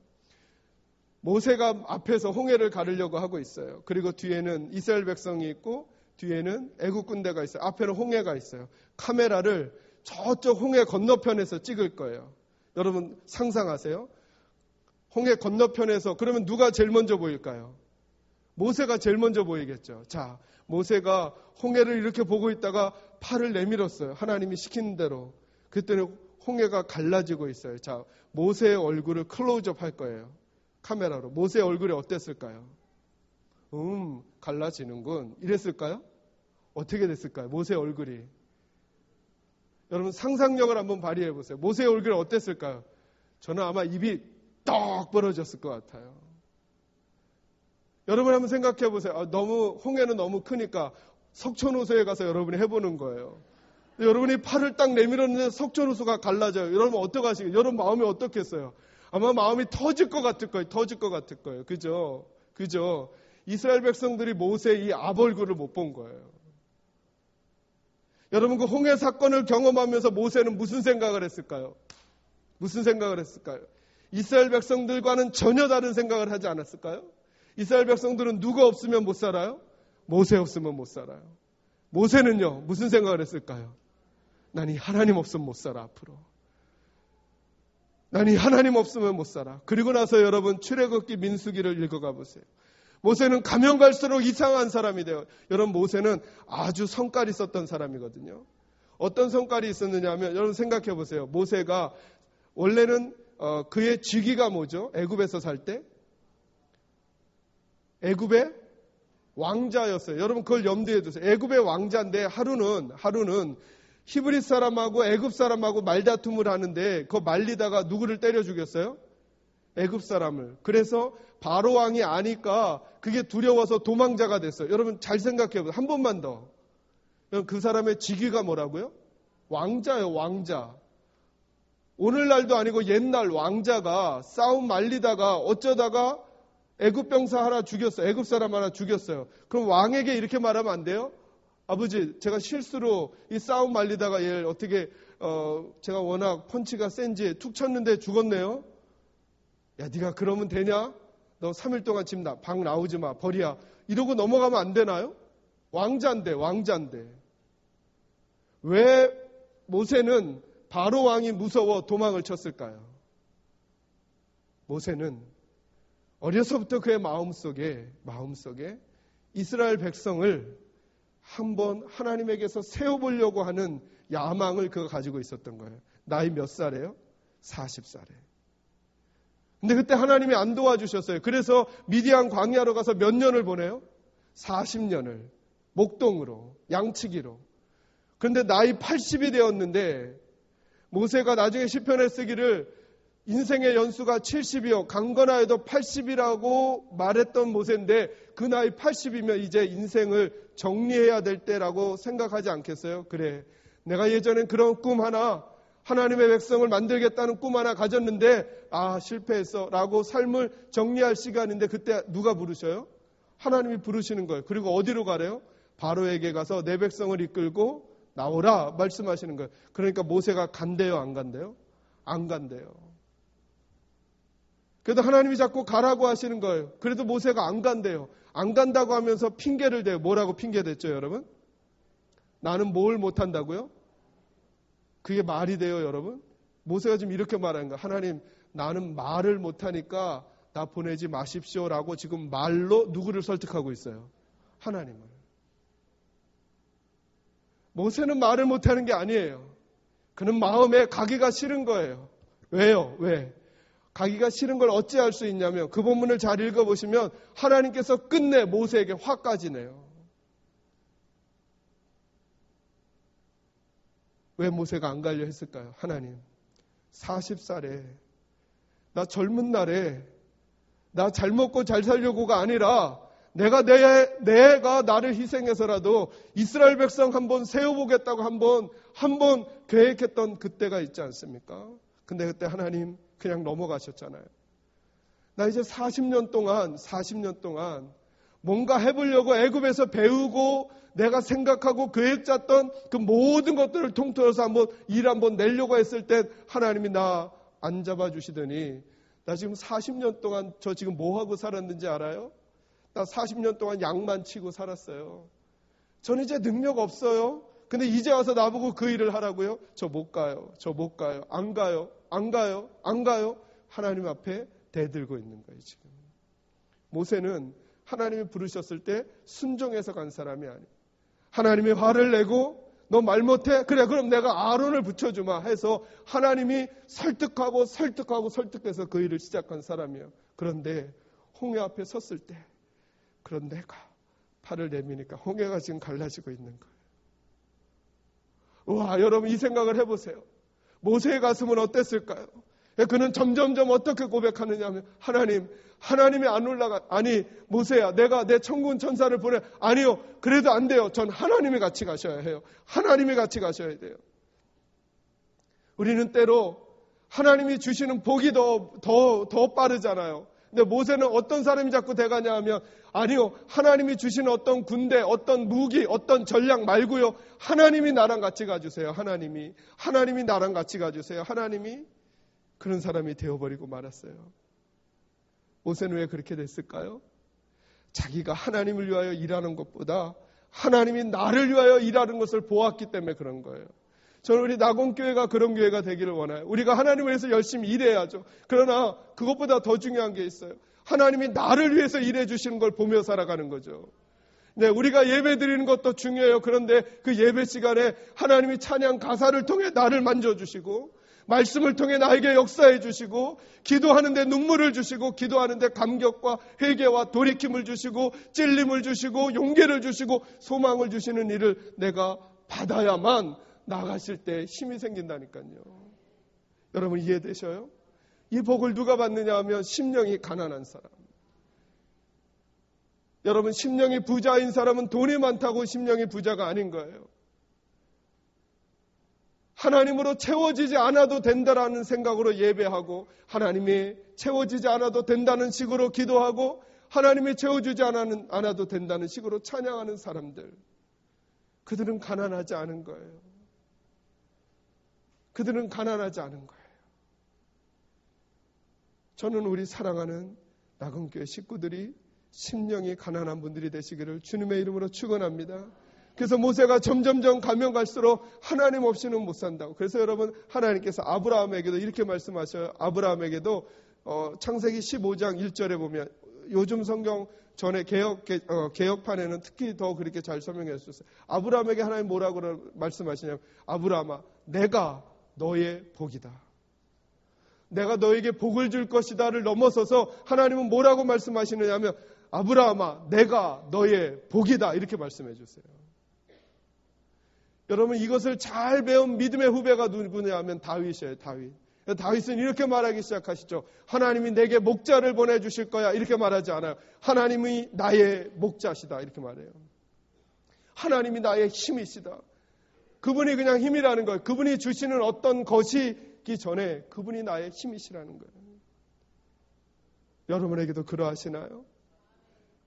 모세가 앞에서 홍해를 가르려고 하고 있어요. 그리고 뒤에는 이스라엘 백성이 있고 뒤에는 애국 군대가 있어요. 앞에는 홍해가 있어요. 카메라를 저쪽 홍해 건너편에서 찍을 거예요. 여러분 상상하세요. 홍해 건너편에서 그러면 누가 제일 먼저 보일까요? 모세가 제일 먼저 보이겠죠. 자, 모세가 홍해를 이렇게 보고 있다가 팔을 내밀었어요. 하나님이 시키는 대로. 그때는 홍해가 갈라지고 있어요. 자, 모세의 얼굴을 클로즈업 할 거예요. 카메라로. 모세의 얼굴이 어땠을까요? 갈라지는군. 이랬을까요? 어떻게 됐을까요? 모세의 얼굴이. 여러분 상상력을 한번 발휘해 보세요. 모세의 얼굴이 어땠을까요? 저는 아마 입이 떡 벌어졌을 것 같아요. 여러분 한번 생각해 보세요. 홍해는 너무 크니까 석촌호수에 가서 여러분이 해보는 거예요. 여러분이 팔을 딱 내밀었는데 석촌호수가 갈라져요. 여러분 어떡하시겠어요? 여러분 마음이 어떻겠어요? 아마 마음이 터질 것 같을 거예요. 그죠? 이스라엘 백성들이 모세의 이 앞얼굴을 못 본 거예요. 여러분 그 홍해 사건을 경험하면서 모세는 무슨 생각을 했을까요? 이스라엘 백성들과는 전혀 다른 생각을 하지 않았을까요? 이스라엘 백성들은 누가 없으면 못 살아요? 모세 없으면 못 살아요. 모세는요, 무슨 생각을 했을까요? 난 이 하나님 없으면 못 살아, 앞으로. 난 이 하나님 없으면 못 살아. 그리고 나서 여러분 출애굽기 민수기를 읽어가 보세요. 모세는 가면 갈수록 이상한 사람이 돼요. 여러분 모세는 아주 성깔이 있었던 사람이거든요. 어떤 성깔이 있었느냐 하면 여러분 생각해 보세요. 모세가 원래는 그의 직위가 뭐죠? 애굽에서 살 때? 애굽의 왕자였어요. 여러분 그걸 염두에 두세요. 애굽의 왕자인데 하루는 히브리 사람하고 애굽 사람하고 말다툼을 하는데 그 말리다가 누구를 때려 죽였어요? 애굽 사람을. 그래서 바로 왕이 아니까 그게 두려워서 도망자가 됐어요. 여러분 잘 생각해 보세요. 한 번만 더. 그 사람의 직위가 뭐라고요? 왕자예요, 왕자. 오늘날도 아니고 옛날 왕자가 싸움 말리다가 어쩌다가 애굽 병사 하나 죽였어요. 애굽 사람 하나 죽였어요. 그럼 왕에게 이렇게 말하면 안 돼요? 아버지, 제가 실수로 이 싸움 말리다가 얘를 어떻게 제가 워낙 펀치가 센지 툭 쳤는데 죽었네요. 야, 네가 그러면 되냐? 너 3일 동안 집 방 나오지 마. 버리야. 이러고 넘어가면 안 되나요? 왕자인데. 왜 모세는 바로 왕이 무서워 도망을 쳤을까요? 모세는 어려서부터 그의 마음속에 이스라엘 백성을 한번 하나님에게서 세워보려고 하는 야망을 그가 가지고 있었던 거예요. 나이 몇 살이에요? 40살에. 근데 그때 하나님이 안 도와주셨어요. 그래서 미디안 광야로 가서 몇 년을 보내요? 40년을 목동으로, 양치기로. 그런데 나이 80이 되었는데 모세가 나중에 시편에 쓰기를 인생의 연수가 70이요 강건하여도 80이라고 말했던 모세인데 그 나이 80이면 이제 인생을 정리해야 될 때라고 생각하지 않겠어요? 그래, 내가 예전엔 그런 꿈 하나, 하나님의 백성을 만들겠다는 꿈 하나 가졌는데 실패했어 라고 삶을 정리할 시간인데 그때 누가 부르셔요? 하나님이 부르시는 거예요. 그리고 어디로 가래요? 바로에게 가서 내 백성을 이끌고 나오라 말씀하시는 거예요. 그러니까 모세가 간대요, 안 간대요? 안 간대요. 그래도 하나님이 자꾸 가라고 하시는 거예요. 그래도 모세가 안 간대요. 안 간다고 하면서 핑계를 대요. 뭐라고 핑계 댔죠, 여러분? 나는 뭘 못한다고요? 그게 말이 돼요, 여러분? 모세가 지금 이렇게 말하는 거예요. 하나님, 나는 말을 못하니까 나 보내지 마십시오라고 지금 말로 누구를 설득하고 있어요? 하나님을. 모세는 말을 못하는 게 아니에요. 그는 마음에 가기가 싫은 거예요. 왜요? 왜? 가기가 싫은 걸 어찌할 수 있냐면 그 본문을 잘 읽어보시면 하나님께서 끝내 모세에게 화까지 내요. 왜 모세가 안 가려 했을까요? 하나님, 40살에 나 젊은 날에 나 잘 먹고 잘 살려고가 아니라 내가 나를 희생해서라도 이스라엘 백성 한번 세워보겠다고 한번 계획했던 그때가 있지 않습니까? 근데 그때 하나님 그냥 넘어가셨잖아요. 나 이제 40년 동안 뭔가 해보려고 애굽에서 배우고 내가 생각하고 계획 짰던 그 모든 것들을 통틀어서 일 한번 내려고 했을 때 하나님이 나 안 잡아주시더니 나 지금 40년 동안 저 지금 뭐 하고 살았는지 알아요? 나 40년 동안 양만 치고 살았어요. 저는 이제 능력 없어요. 근데 이제 와서 나보고 그 일을 하라고요? 저 못 가요. 안 가요. 하나님 앞에 대들고 있는 거예요, 지금. 모세는 하나님이 부르셨을 때 순종해서 간 사람이 아니에요. 하나님이 화를 내고 너 말 못해? 그래, 그럼 내가 아론을 붙여주마 해서 하나님이 설득해서 그 일을 시작한 사람이에요. 그런데 홍해 앞에 섰을 때 그런 내가 팔을 내미니까 홍해가 지금 갈라지고 있는 거예요. 와, 여러분 이 생각을 해보세요. 모세의 가슴은 어땠을까요? 그는 점점점 어떻게 고백하느냐 하면 하나님이 안 올라가. 아니 모세야, 내가 내 천군 천사를 보내. 아니요, 그래도 안 돼요. 전 하나님이 같이 가셔야 해요. 하나님이 같이 가셔야 돼요. 우리는 때로 하나님이 주시는 복이 더 빠르잖아요. 근데 모세는 어떤 사람이 자꾸 돼가냐 하면 아니요, 하나님이 주시는 어떤 군대, 어떤 무기, 어떤 전략 말고요. 하나님이 나랑 같이 가주세요. 하나님이 나랑 같이 가주세요. 하나님이. 그런 사람이 되어버리고 말았어요. 모세는 왜 그렇게 됐을까요? 자기가 하나님을 위하여 일하는 것보다 하나님이 나를 위하여 일하는 것을 보았기 때문에 그런 거예요. 저는 우리 낙원교회가 그런 교회가 되기를 원해요. 우리가 하나님을 위해서 열심히 일해야죠. 그러나 그것보다 더 중요한 게 있어요. 하나님이 나를 위해서 일해 주시는 걸 보며 살아가는 거죠. 네, 우리가 예배 드리는 것도 중요해요. 그런데 그 예배 시간에 하나님이 찬양 가사를 통해 나를 만져주시고 말씀을 통해 나에게 역사해 주시고 기도하는데 눈물을 주시고 기도하는데 감격과 회개와 돌이킴을 주시고 찔림을 주시고 용기를 주시고 소망을 주시는 일을 내가 받아야만 나가실 때 힘이 생긴다니까요. 여러분 이해되셔요? 이 복을 누가 받느냐 하면 심령이 가난한 사람. 여러분 심령이 부자인 사람은 돈이 많다고 심령이 부자가 아닌 거예요. 하나님으로 채워지지 않아도 된다라는 생각으로 예배하고 하나님이 채워지지 않아도 된다는 식으로 기도하고 하나님이 채워주지 않아도 된다는 식으로 찬양하는 사람들. 그들은 가난하지 않은 거예요. 그들은 가난하지 않은 거예요. 저는 우리 사랑하는 낙원교회 식구들이 심령이 가난한 분들이 되시기를 주님의 이름으로 축원합니다. 그래서 모세가 점점점 가면 갈수록 하나님 없이는 못 산다고. 그래서 여러분, 하나님께서 아브라함에게도 이렇게 말씀하셔요. 아브라함에게도 창세기 15장 1절에 보면, 요즘 성경 전에 개혁판에는 특히 더 그렇게 잘 설명해 주셨어요. 아브라함에게 하나님 뭐라고 말씀하시냐면, 아브라함아, 내가 너의 복이다. 내가 너에게 복을 줄 것이다를 넘어서서 하나님은 뭐라고 말씀하시느냐 하면, 아브라함아, 내가 너의 복이다. 이렇게 말씀해 주세요. 여러분, 이것을 잘 배운 믿음의 후배가 누구냐 하면 다윗이에요. 다윗은 이렇게 말하기 시작하시죠. 하나님이 내게 목자를 보내주실 거야. 이렇게 말하지 않아요. 하나님이 나의 목자시다. 이렇게 말해요. 하나님이 나의 힘이시다. 그분이 그냥 힘이라는 거예요. 그분이 주시는 어떤 것이기 전에 그분이 나의 힘이시라는 거예요. 여러분에게도 그러하시나요?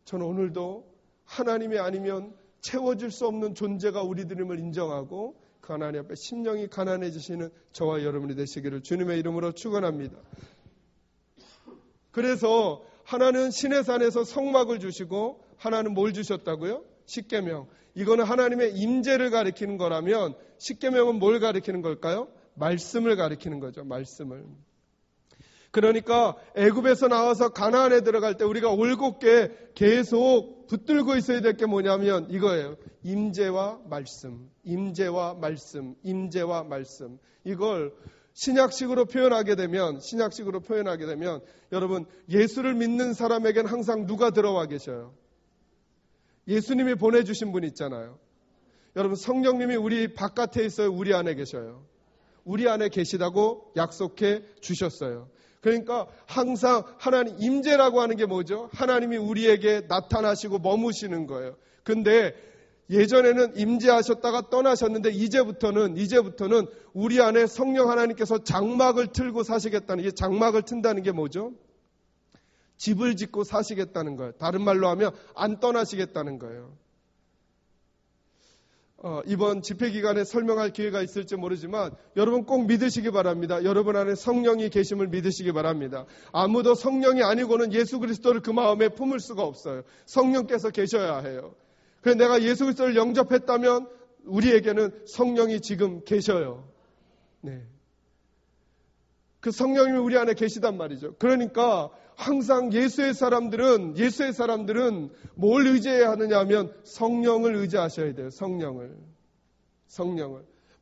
저는 오늘도 하나님이 아니면 채워질 수 없는 존재가 우리들임을 인정하고 그 하나님 앞에 심령이 가난해지시는 저와 여러분이 되시기를 주님의 이름으로 축원합니다. 그래서 하나는 시내산에서 성막을 주시고 하나는 뭘 주셨다고요? 십계명. 이거는 하나님의 임재를 가리키는 거라면 십계명은 뭘 가리키는 걸까요? 말씀을 가리키는 거죠. 말씀을. 그러니까 애굽에서 나와서 가나안에 들어갈 때 우리가 올곧게 계속 붙들고 있어야 될 게 뭐냐면 이거예요. 임재와 말씀, 임재와 말씀, 임재와 말씀. 이걸 신약식으로 표현하게 되면 여러분, 예수를 믿는 사람에겐 항상 누가 들어와 계셔요? 예수님이 보내주신 분 있잖아요. 여러분, 성령님이 우리 바깥에 있어요? 우리 안에 계셔요? 우리 안에 계시다고 약속해 주셨어요. 그러니까 항상 하나님 임재라고 하는 게 뭐죠? 하나님이 우리에게 나타나시고 머무시는 거예요. 근데 예전에는 임재하셨다가 떠나셨는데 이제부터는 우리 안에 성령 하나님께서 장막을 틀고 사시겠다는, 이게 장막을 튼다는 게 뭐죠? 집을 짓고 사시겠다는 거예요. 다른 말로 하면 안 떠나시겠다는 거예요. 이번 집회 기간에 설명할 기회가 있을지 모르지만 여러분 꼭 믿으시기 바랍니다. 여러분 안에 성령이 계심을 믿으시기 바랍니다. 아무도 성령이 아니고는 예수 그리스도를 그 마음에 품을 수가 없어요. 성령께서 계셔야 해요. 그래서 내가 예수 그리스도를 영접했다면 우리에게는 성령이 지금 계셔요. 네. 그 성령님이 우리 안에 계시단 말이죠. 그러니까 항상 예수의 사람들은 뭘 의지해야 하느냐 하면 성령을 의지하셔야 돼요. 성령을.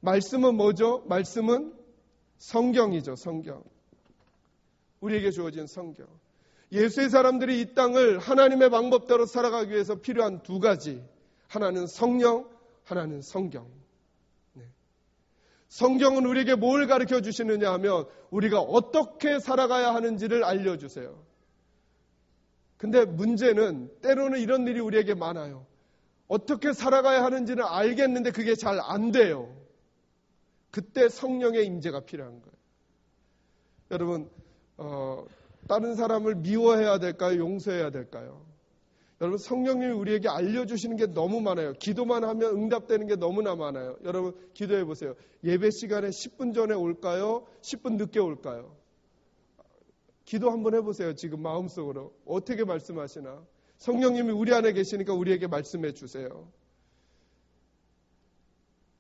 말씀은 뭐죠? 말씀은 성경이죠. 성경. 우리에게 주어진 성경. 예수의 사람들이 이 땅을 하나님의 방법대로 살아가기 위해서 필요한 두 가지. 하나는 성령, 하나는 성경. 성경은 우리에게 뭘 가르쳐 주시느냐 하면 우리가 어떻게 살아가야 하는지를 알려주세요. 근데 문제는 때로는 이런 일이 우리에게 많아요. 어떻게 살아가야 하는지는 알겠는데 그게 잘 안 돼요. 그때 성령의 임재가 필요한 거예요. 여러분, 다른 사람을 미워해야 될까요? 용서해야 될까요? 여러분, 성령님이 우리에게 알려주시는 게 너무 많아요. 기도만 하면 응답되는 게 너무나 많아요. 여러분, 기도해 보세요. 예배 시간에 10분 전에 올까요? 10분 늦게 올까요? 기도 한번 해보세요. 지금 마음속으로. 어떻게 말씀하시나? 성령님이 우리 안에 계시니까 우리에게 말씀해 주세요.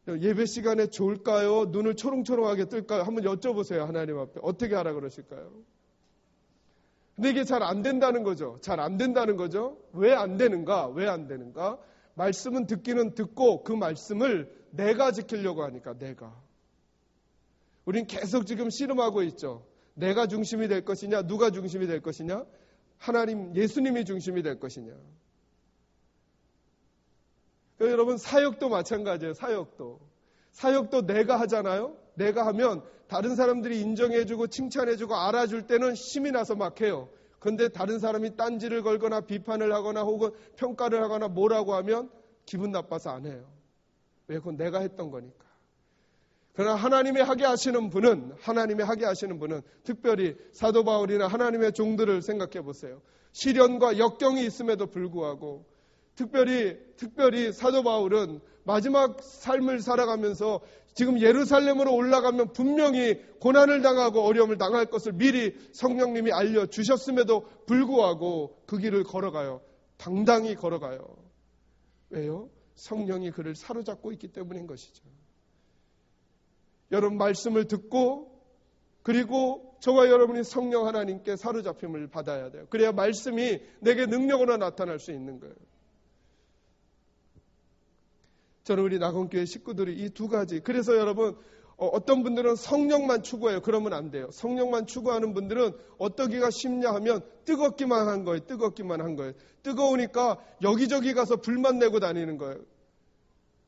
예배 시간에 좋을까요? 눈을 초롱초롱하게 뜰까요? 한번 여쭤보세요. 하나님 앞에. 어떻게 하라 그러실까요? 근데 이게 잘 안 된다는 거죠. 잘 안 된다는 거죠. 왜 안 되는가? 말씀은 듣기는 듣고 그 말씀을 내가 지키려고 하니까 내가. 우린 계속 지금 씨름하고 있죠. 내가 중심이 될 것이냐? 누가 중심이 될 것이냐? 하나님, 예수님이 중심이 될 것이냐? 여러분, 사역도 마찬가지예요. 사역도 내가 하잖아요. 내가 하면 다른 사람들이 인정해주고 칭찬해주고 알아줄 때는 힘이 나서 막 해요. 그런데 다른 사람이 딴지를 걸거나 비판을 하거나 혹은 평가를 하거나 뭐라고 하면 기분 나빠서 안 해요. 왜? 그건 내가 했던 거니까. 그러나 하나님이 하게 하시는 분은 특별히 사도 바울이나 하나님의 종들을 생각해 보세요. 시련과 역경이 있음에도 불구하고 특별히 사도 바울은 마지막 삶을 살아가면서 지금 예루살렘으로 올라가면 분명히 고난을 당하고 어려움을 당할 것을 미리 성령님이 알려주셨음에도 불구하고 그 길을 걸어가요. 당당히 걸어가요. 왜요? 성령이 그를 사로잡고 있기 때문인 것이죠. 여러분 말씀을 듣고 그리고 저와 여러분이 성령 하나님께 사로잡힘을 받아야 돼요. 그래야 말씀이 내게 능력으로 나타날 수 있는 거예요. 저는 우리 낙원교회 식구들이 이 두 가지, 그래서 여러분 어떤 분들은 성령만 추구해요. 그러면 안 돼요. 성령만 추구하는 분들은 어떠기가 쉽냐 하면 뜨겁기만 한 거예요. 뜨겁기만 한 거예요. 뜨거우니까 여기저기 가서 불만 내고 다니는 거예요.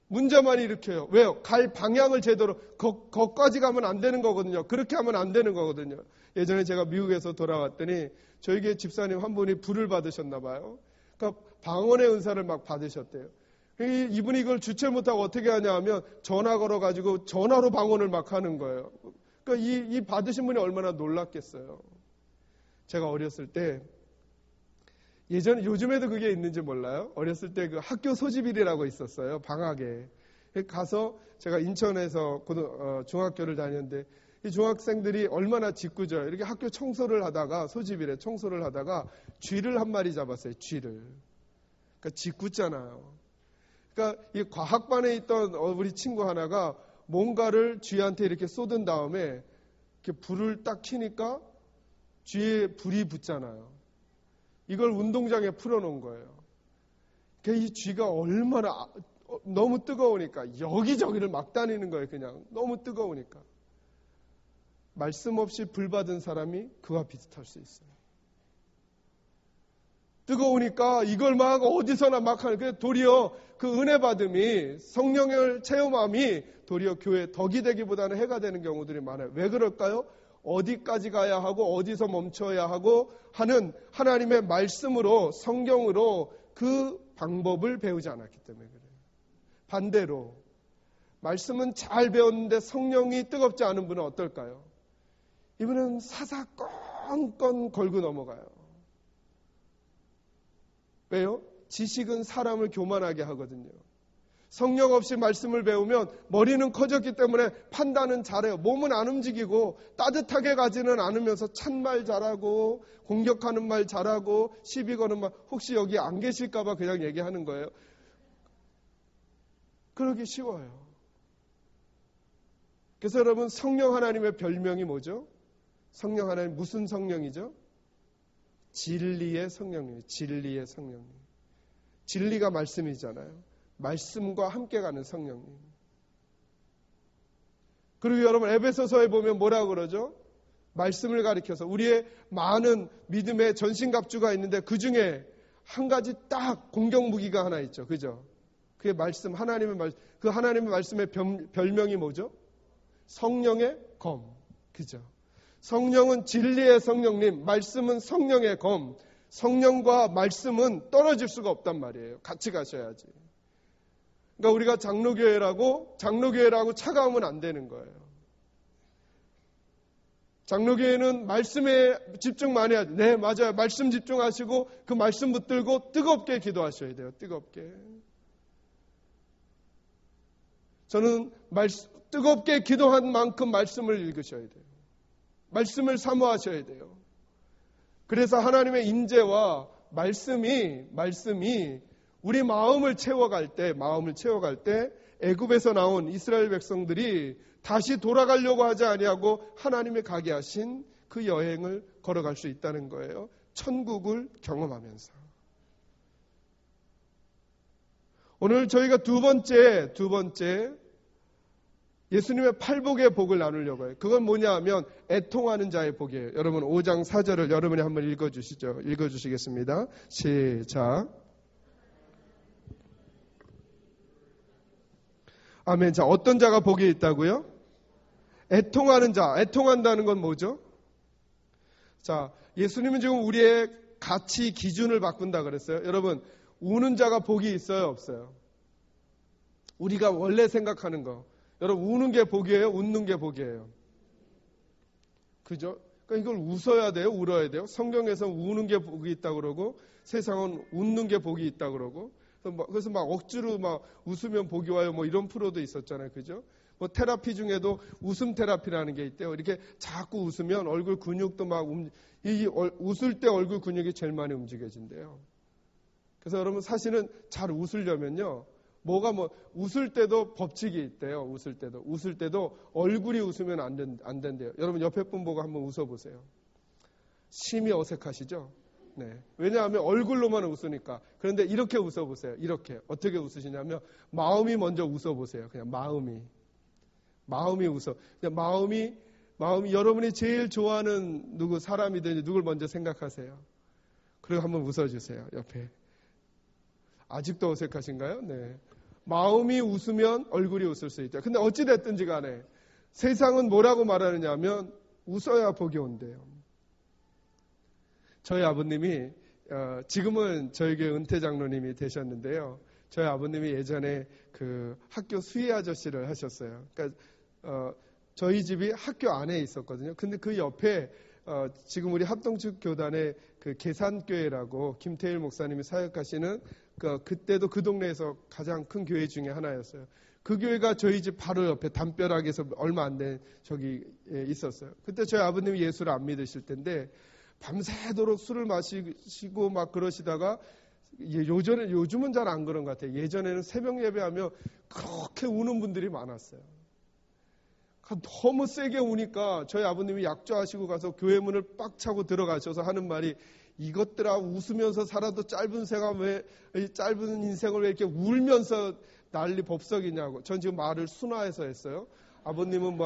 문제만 일으켜요. 왜요? 갈 방향을 제대로 거기까지 가면 안 되는 거거든요. 그렇게 하면 안 되는 거거든요. 예전에 제가 미국에서 돌아왔더니 저희 교회 집사님 한 분이 불을 받으셨나 봐요. 그러니까 방언의 은사를 막 받으셨대요. 이분이 이걸 주체 못하고 어떻게 하냐 하면 전화 걸어가지고 전화로 방언을 막 하는 거예요. 그러니까 이 받으신 분이 얼마나 놀랐겠어요. 제가 어렸을 때 예전에 요즘에도 그게 있는지 몰라요. 어렸을 때 그 학교 소집일이라고 있었어요. 방학에 가서 제가 인천에서 중학교를 다녔는데 이 중학생들이 얼마나 짓궂어요. 이렇게 학교 청소를 하다가 소집일에 청소를 하다가 쥐를 한 마리 잡았어요. 쥐를. 그러니까 짓궂잖아요. 그러니까 이 과학반에 있던 우리 친구 하나가 뭔가를 쥐한테 이렇게 쏟은 다음에 이렇게 불을 딱 켜니까 쥐에 불이 붙잖아요. 이걸 운동장에 풀어놓은 거예요. 그러니까 이 쥐가 얼마나 너무 뜨거우니까 여기저기를 막 다니는 거예요. 그냥 너무 뜨거우니까. 말씀 없이 불 받은 사람이 그와 비슷할 수 있어요. 뜨거우니까 이걸 막 어디서나 막 하는, 그 도리어 그 은혜 받음이 성령을 체험함이 도리어 교회에 덕이 되기보다는 해가 되는 경우들이 많아요. 왜 그럴까요? 어디까지 가야 하고 어디서 멈춰야 하고 하는 하나님의 말씀으로 성경으로 그 방법을 배우지 않았기 때문에 그래요. 반대로 말씀은 잘 배웠는데 성령이 뜨겁지 않은 분은 어떨까요? 이분은 사사건건 걸고 넘어가요. 왜요? 지식은 사람을 교만하게 하거든요. 성령 없이 말씀을 배우면 머리는 커졌기 때문에 판단은 잘해요. 몸은 안 움직이고 따뜻하게 가지는 않으면서 찬말 잘하고 공격하는 말 잘하고 시비 거는 말, 혹시 여기 안 계실까 봐 그냥 얘기하는 거예요. 그러기 쉬워요. 그래서 여러분 성령 하나님의 별명이 뭐죠? 성령 하나님 무슨 성령이죠? 진리의 성령님, 진리의 성령님. 진리가 말씀이잖아요. 말씀과 함께 가는 성령님. 그리고 여러분 에베소서에 보면 뭐라고 그러죠? 말씀을 가리켜서 우리의 많은 믿음의 전신갑주가 있는데 그 중에 한 가지 딱 공격 무기가 하나 있죠. 그죠? 그게 말씀, 하나님의 말씀. 그 하나님의 말씀의 별명이 뭐죠? 성령의 검. 그죠? 성령은 진리의 성령님, 말씀은 성령의 검. 성령과 말씀은 떨어질 수가 없단 말이에요. 같이 가셔야지. 그러니까 우리가 장로교회라고 차가우면 안 되는 거예요. 장로교회는 말씀에 집중 많이 해야 돼요. 네, 맞아요. 말씀 집중하시고 그 말씀 붙들고 뜨겁게 기도하셔야 돼요. 뜨겁게. 저는 뜨겁게 기도한 만큼 말씀을 읽으셔야 돼요. 말씀을 사모하셔야 돼요. 그래서 하나님의 인재와 말씀이 우리 마음을 채워갈 때 애굽에서 나온 이스라엘 백성들이 다시 돌아가려고 하지 아니하고 하나님이 가게 하신 그 여행을 걸어갈 수 있다는 거예요. 천국을 경험하면서. 오늘 저희가 두 번째 예수님의 팔복의 복을 나누려고 해요. 그건 뭐냐 하면 애통하는 자의 복이에요. 여러분 5장 4절을 여러분이 한번 읽어주시죠. 읽어주시겠습니다. 시작. 아멘. 자, 어떤 자가 복이 있다고요? 애통하는 자. 애통한다는 건 뭐죠? 자, 예수님은 지금 우리의 가치 기준을 바꾼다 그랬어요. 여러분, 우는 자가 복이 있어요, 없어요? 우리가 원래 생각하는 거. 여러분, 우는 게 복이에요? 웃는 게 복이에요? 그죠? 그러니까 이걸 웃어야 돼요? 울어야 돼요? 성경에서 우는 게 복이 있다고 그러고 세상은 웃는 게 복이 있다고 그러고 그래서 막 억지로 막 웃으면 복이 와요. 뭐 이런 프로도 있었잖아요. 그죠? 뭐 테라피 중에도 웃음 테라피라는 게 있대요. 이렇게 자꾸 웃으면 얼굴 근육도 막 웃을 때 얼굴 근육이 제일 많이 움직여진대요. 그래서 여러분 사실은 잘 웃으려면요. 웃을 때도 법칙이 있대요. 웃을 때도 얼굴이 웃으면 안 된대요. 여러분 옆에 분 보고 한번 웃어보세요. 심히 어색하시죠? 네. 왜냐하면 얼굴로만 웃으니까. 그런데 이렇게 웃어보세요. 이렇게. 어떻게 웃으시냐면 마음이 먼저 웃어보세요. 그냥 마음이 웃어. 그냥 마음이 여러분이 제일 좋아하는 사람이든지 누굴 먼저 생각하세요. 그리고 한번 웃어주세요. 옆에. 아직도 어색하신가요? 네. 마음이 웃으면 얼굴이 웃을 수 있죠. 근데 어찌됐든지 간에 세상은 뭐라고 말하느냐 하면 웃어야 복이 온대요. 저희 아버님이 지금은 저희 교회 은퇴 장로님이 되셨는데요. 저희 아버님이 예전에 그 학교 수의 아저씨를 하셨어요. 그러니까 저희 집이 학교 안에 있었거든요. 근데 그 옆에 지금 우리 합동측 교단의 그 계산교회라고 김태일 목사님이 사역하시는 그때도 그 동네에서 가장 큰 교회 중에 하나였어요. 그 교회가 저희 집 바로 옆에 담벼락에서 얼마 안 된 저기 있었어요. 그때 저희 아버님이 예수를 안 믿으실 텐데 밤새도록 술을 마시고 막 그러시다가 요즘은 잘 안 그런 것 같아요. 예전에는 새벽 예배하며 그렇게 우는 분들이 많았어요. 너무 세게 우니까 저희 아버님이 약조하시고 가서 교회 문을 빡 차고 들어가셔서 하는 말이 이것들아 웃으면서 살아도 짧은 인생을 왜 이렇게 울면서 난리 법석이냐고. 전 지금 말을 순화해서 했어요. 아버님은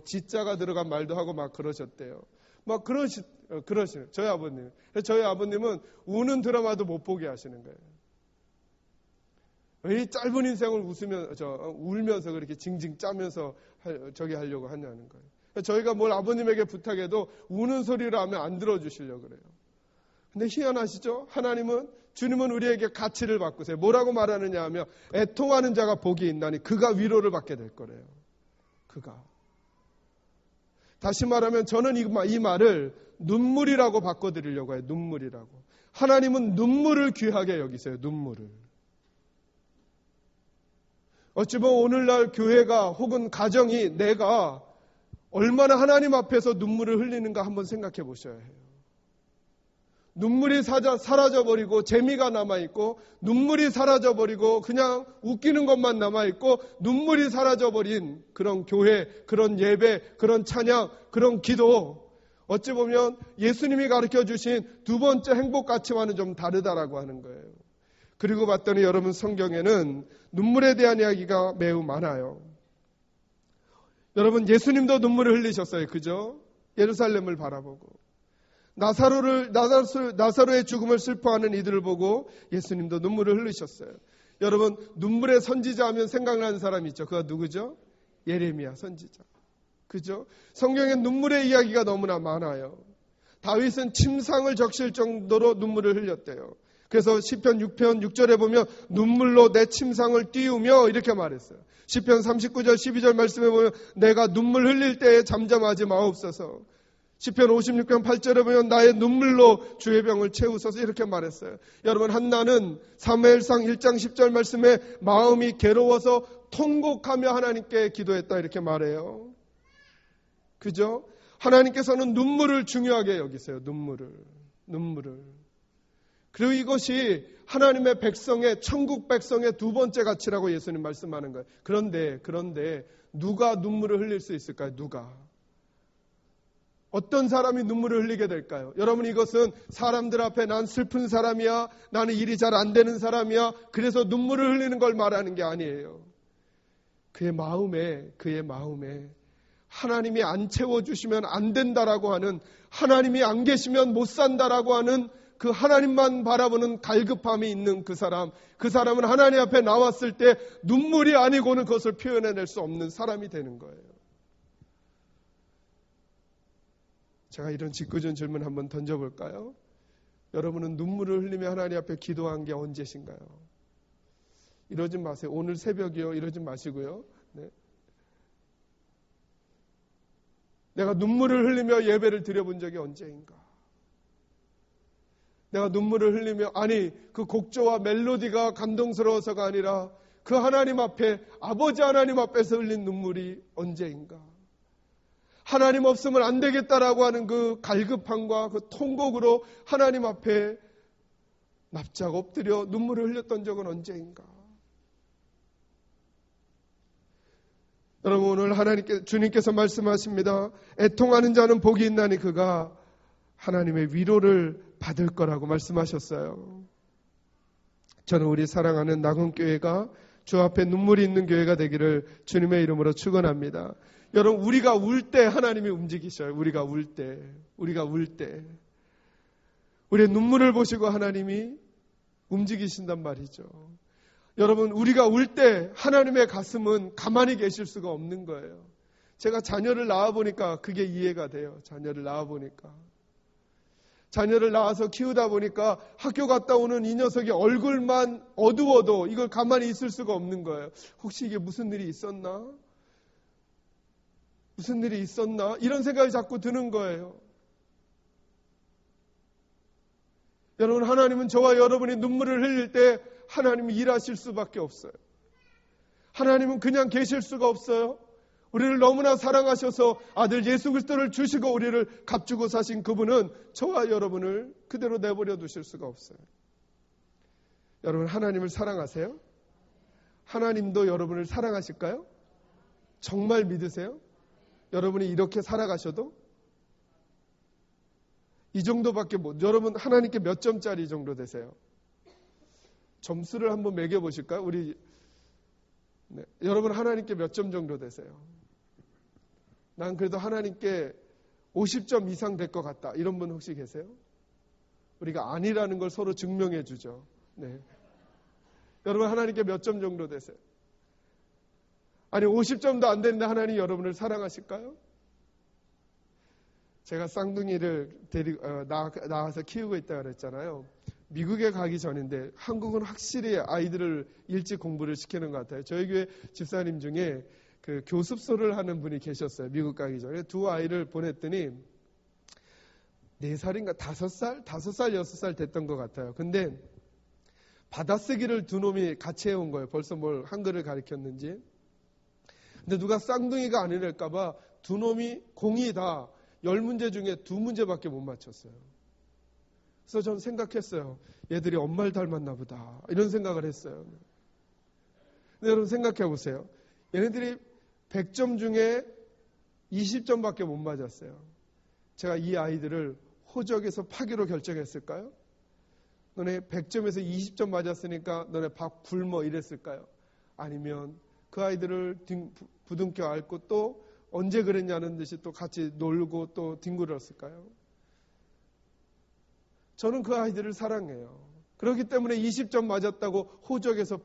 지자가 들어간 말도 하고 막 그러셨대요. 막 그러시는 저희 아버님. 저희 아버님은 우는 드라마도 못 보게 하시는 거예요. 왜 이 짧은 인생을 울면서 그렇게 징징 짜면서 저기 하려고 하냐는 거예요. 저희가 뭘 아버님에게 부탁해도 우는 소리를 하면 안 들어주시려고 그래요. 근데 희한하시죠? 주님은 우리에게 가치를 바꾸세요. 뭐라고 말하느냐 하면 애통하는 자가 복이 있나니 그가 위로를 받게 될 거래요. 그가. 다시 말하면 저는 이 말을 눈물이라고 바꿔드리려고 해요. 눈물이라고. 하나님은 눈물을 귀하게 여기세요. 눈물을. 어찌 보면 오늘날 교회가 혹은 가정이 내가 얼마나 하나님 앞에서 눈물을 흘리는가 한번 생각해 보셔야 해요. 눈물이 사라져버리고 재미가 남아있고 눈물이 사라져버리고 그냥 웃기는 것만 남아있고 눈물이 사라져버린 그런 교회, 그런 예배, 그런 찬양, 그런 기도 어찌 보면 예수님이 가르쳐주신 두 번째 행복 가치와는 좀 다르다라고 하는 거예요. 그리고 봤더니 여러분 성경에는 눈물에 대한 이야기가 매우 많아요. 여러분 예수님도 눈물을 흘리셨어요. 그죠? 예루살렘을 바라보고 나사로의 죽음을 슬퍼하는 이들을 보고 예수님도 눈물을 흘리셨어요. 여러분 눈물의 선지자 하면 생각나는 사람이 있죠. 그가 누구죠? 예레미야 선지자. 그죠? 성경엔 눈물의 이야기가 너무나 많아요. 다윗은 침상을 적실 정도로 눈물을 흘렸대요. 그래서 시편 6편 6절에 보면 눈물로 내 침상을 띄우며 이렇게 말했어요. 시편 39절 12절 말씀에 보면 내가 눈물 흘릴 때에 잠잠하지 마옵소서. 시편 56편 8절에 보면 나의 눈물로 주의 병을 채우소서 이렇게 말했어요. 여러분 한나는 사무엘상 1장 10절 말씀에 마음이 괴로워서 통곡하며 하나님께 기도했다 이렇게 말해요. 그죠? 하나님께서는 눈물을 중요하게 여기세요. 눈물을. 그리고 이것이 하나님의 백성의 천국 백성의 두 번째 가치라고 예수님 말씀하는 거예요. 그런데 누가 눈물을 흘릴 수 있을까요? 누가? 어떤 사람이 눈물을 흘리게 될까요? 여러분 이것은 사람들 앞에 난 슬픈 사람이야. 나는 일이 잘 안 되는 사람이야. 그래서 눈물을 흘리는 걸 말하는 게 아니에요. 그의 마음에 하나님이 안 채워주시면 안 된다라고 하는 하나님이 안 계시면 못 산다라고 하는 그 하나님만 바라보는 갈급함이 있는 그 사람은 하나님 앞에 나왔을 때 눈물이 아니고는 그것을 표현해낼 수 없는 사람이 되는 거예요. 제가 이런 짓궂은 질문 한번 던져볼까요? 여러분은 눈물을 흘리며 하나님 앞에 기도한 게 언제신가요? 이러지 마세요. 오늘 새벽이요. 이러지 마시고요. 네. 내가 눈물을 흘리며 예배를 드려본 적이 언제인가? 내가 눈물을 흘리며 그 곡조와 멜로디가 감동스러워서가 아니라 그 하나님 앞에 아버지 하나님 앞에서 흘린 눈물이 언제인가? 하나님 없으면 안 되겠다라고 하는 그 갈급함과 그 통곡으로 하나님 앞에 납작 엎드려 눈물을 흘렸던 적은 언제인가? 여러분, 오늘 주님께서 말씀하십니다. 애통하는 자는 복이 있나니 그가 하나님의 위로를 받을 거라고 말씀하셨어요. 저는 우리 사랑하는 낙원교회가 주 앞에 눈물이 있는 교회가 되기를 주님의 이름으로 축원합니다. 여러분, 우리가 울 때 하나님이 움직이셔요. 우리가 울 때. 우리의 눈물을 보시고 하나님이 움직이신단 말이죠. 여러분, 우리가 울 때 하나님의 가슴은 가만히 계실 수가 없는 거예요. 제가 자녀를 낳아보니까 그게 이해가 돼요. 자녀를 낳아서 키우다 보니까 학교 갔다 오는 이 녀석의 얼굴만 어두워도 이걸 가만히 있을 수가 없는 거예요. 혹시 이게 무슨 일이 있었나? 이런 생각이 자꾸 드는 거예요. 여러분, 하나님은 저와 여러분이 눈물을 흘릴 때 하나님이 일하실 수밖에 없어요. 하나님은 그냥 계실 수가 없어요. 우리를 너무나 사랑하셔서 아들 예수 그리스도를 주시고 우리를 값주고 사신 그분은 저와 여러분을 그대로 내버려 두실 수가 없어요. 여러분, 하나님을 사랑하세요? 하나님도 여러분을 사랑하실까요? 정말 믿으세요? 여러분이 이렇게 살아가셔도? 이 정도밖에 여러분 하나님께 몇 점짜리 정도 되세요? 점수를 한번 매겨보실까요? 여러분 하나님께 몇 점 정도 되세요? 난 그래도 하나님께 50점 이상 될 것 같다. 이런 분 혹시 계세요? 우리가 아니라는 걸 서로 증명해 주죠. 네. 여러분 하나님께 몇 점 정도 되세요? 아니 50점도 안 되는데 하나님 여러분을 사랑하실까요? 제가 쌍둥이를 낳아서 키우고 있다고 그랬잖아요. 미국에 가기 전인데 한국은 확실히 아이들을 일찍 공부를 시키는 것 같아요. 저희 교회 집사님 중에 그 교습소를 하는 분이 계셨어요. 미국 가기 전에 두 아이를 보냈더니 4살인가 5살? 5살, 6살 됐던 것 같아요. 근데 받아쓰기를 두 놈이 같이 해온 거예요. 벌써 뭘 한글을 가르쳤는지. 근데 누가 쌍둥이가 아니랄까봐 두 놈이 공이 다 10문제 중에 2문제밖에 못 맞췄어요. 그래서 저는 생각했어요. 얘들이 엄마를 닮았나 보다. 이런 생각을 했어요. 근데 여러분 생각해 보세요. 얘네들이 100점 중에 20점밖에 못 맞았어요. 제가 이 아이들을 호적에서 파기로 결정했을까요? 너네 100점에서 20점 맞았으니까 너네 밥 굶어 이랬을까요? 아니면 그 아이들을 부둥켜 안고 또 언제 그랬냐는 듯이 또 같이 놀고 또 뒹굴었을까요? 저는 그 아이들을 사랑해요. 그렇기 때문에 20점 맞았다고 호적에서